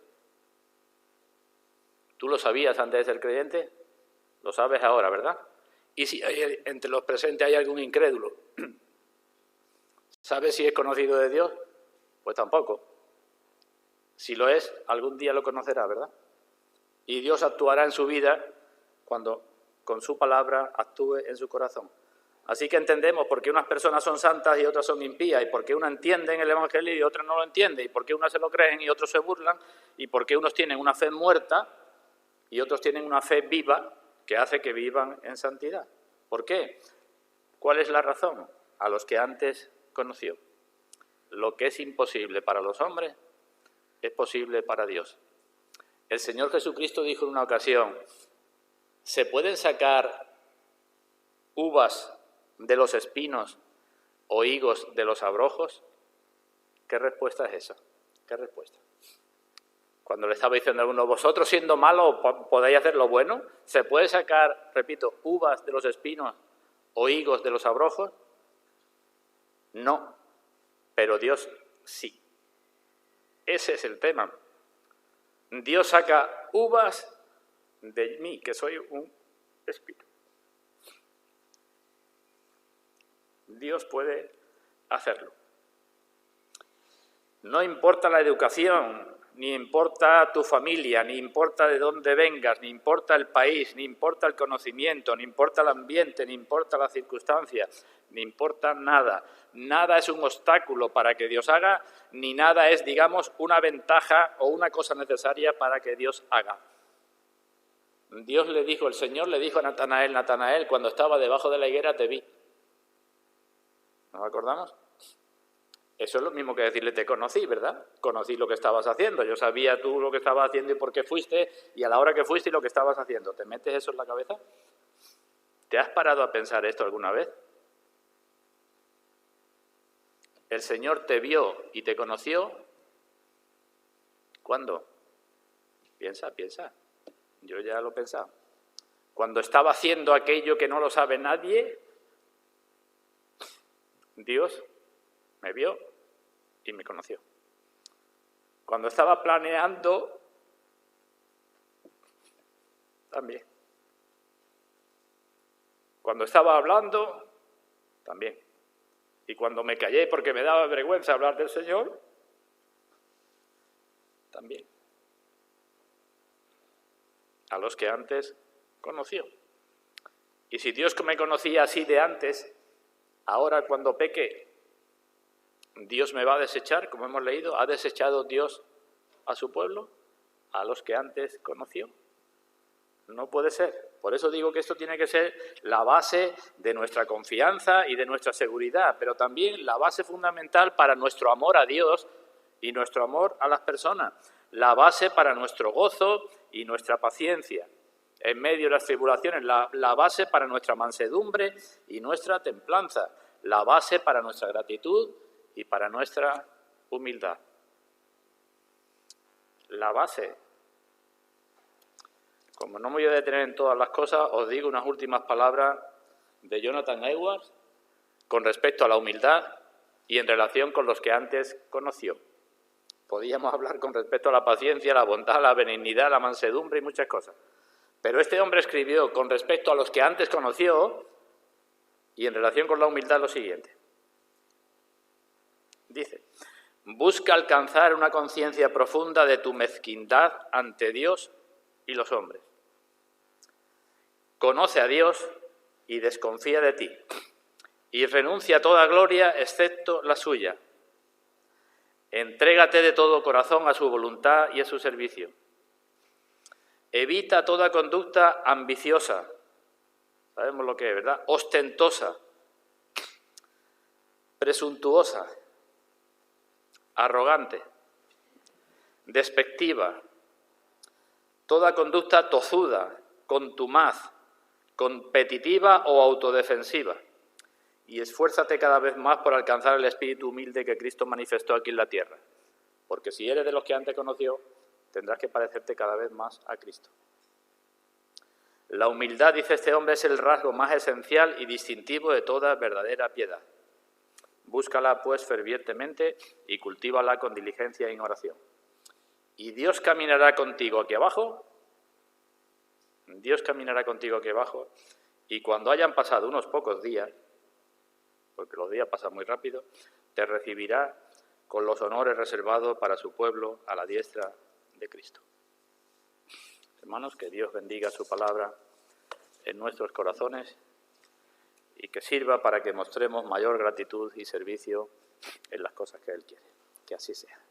¿Tú lo sabías antes de ser creyente? Lo sabes ahora, ¿verdad? Y si entre los presentes hay algún incrédulo, ¿sabes si es conocido de Dios? Pues tampoco. Si lo es, algún día lo conocerá, ¿verdad? Y Dios actuará en su vida cuando con su palabra actúe en su corazón. Así que entendemos por qué unas personas son santas y otras son impías, y por qué unas entienden el Evangelio y otras no lo entienden, y por qué unas se lo creen y otros se burlan, y por qué unos tienen una fe muerta y otros tienen una fe viva que hace que vivan en santidad. ¿Por qué? ¿Cuál es la razón? A los que antes conoció. Lo que es imposible para los hombres es posible para Dios. El Señor Jesucristo dijo en una ocasión: ¿se pueden sacar uvas de los espinos o higos de los abrojos? ¿Qué respuesta es esa? ¿Qué respuesta? Cuando le estaba diciendo a alguno, vosotros siendo malos podéis hacer lo bueno, ¿se puede sacar, repito, uvas de los espinos o higos de los abrojos? No, pero Dios sí. Ese es el tema. Dios saca uvas de mí, que soy un espino. Dios puede hacerlo. No importa la educación, ni importa tu familia, ni importa de dónde vengas, ni importa el país, ni importa el conocimiento, ni importa el ambiente, ni importa las circunstancias, ni importa nada. Nada es un obstáculo para que Dios haga, ni nada es, digamos, una ventaja o una cosa necesaria para que Dios haga. Dios le dijo, el Señor le dijo a Natanael, Natanael, cuando estaba debajo de la higuera te vi. ¿Nos acordamos? Eso es lo mismo que decirle te conocí, ¿verdad? Conocí lo que estabas haciendo, yo sabía tú lo que estabas haciendo y por qué fuiste, y a la hora que fuiste y lo que estabas haciendo. ¿Te metes eso en la cabeza? ¿Te has parado a pensar esto alguna vez? El Señor te vio y te conoció. ¿Cuándo? Piensa. Yo ya lo he pensado. Cuando estaba haciendo aquello que no lo sabe nadie, Dios me vio y me conoció. Cuando estaba planeando, también. Cuando estaba hablando, también. Y cuando me callé porque me daba vergüenza hablar del Señor, también. A los que antes conoció. Y si Dios me conocía así de antes, ahora cuando peque, ¿Dios me va a desechar? Como hemos leído, ¿ha desechado Dios a su pueblo? ¿A los que antes conoció? No puede ser. Por eso digo que esto tiene que ser la base de nuestra confianza y de nuestra seguridad, pero también la base fundamental para nuestro amor a Dios y nuestro amor a las personas, la base para nuestro gozo y nuestra paciencia en medio de las tribulaciones, la base para nuestra mansedumbre y nuestra templanza, la base para nuestra gratitud y para nuestra humildad. La base. Como no me voy a detener en todas las cosas, os digo unas últimas palabras de Jonathan Edwards con respecto a la humildad y en relación con los que antes conoció. Podíamos hablar con respecto a la paciencia, la bondad, la benignidad, la mansedumbre y muchas cosas. Pero este hombre escribió con respecto a los que antes conoció y en relación con la humildad lo siguiente. Dice, busca alcanzar una conciencia profunda de tu mezquindad ante Dios y los hombres. Conoce a Dios y desconfía de ti, y renuncia a toda gloria excepto la suya. Entrégate de todo corazón a su voluntad y a su servicio. Evita toda conducta ambiciosa, sabemos lo que es, ¿verdad? Ostentosa, presuntuosa, arrogante, despectiva, toda conducta tozuda, contumaz, competitiva o autodefensiva. Y esfuérzate cada vez más por alcanzar el espíritu humilde que Cristo manifestó aquí en la tierra. Porque si eres de los que antes conoció, tendrás que parecerte cada vez más a Cristo. La humildad, dice este hombre, es el rasgo más esencial y distintivo de toda verdadera piedad. Búscala, pues, fervientemente y cultívala con diligencia y en oración. Y Dios caminará contigo aquí abajo Dios caminará contigo aquí abajo y cuando hayan pasado unos pocos días, porque los días pasan muy rápido, te recibirá con los honores reservados para su pueblo a la diestra de Cristo. Hermanos, que Dios bendiga su palabra en nuestros corazones y que sirva para que mostremos mayor gratitud y servicio en las cosas que Él quiere. Que así sea.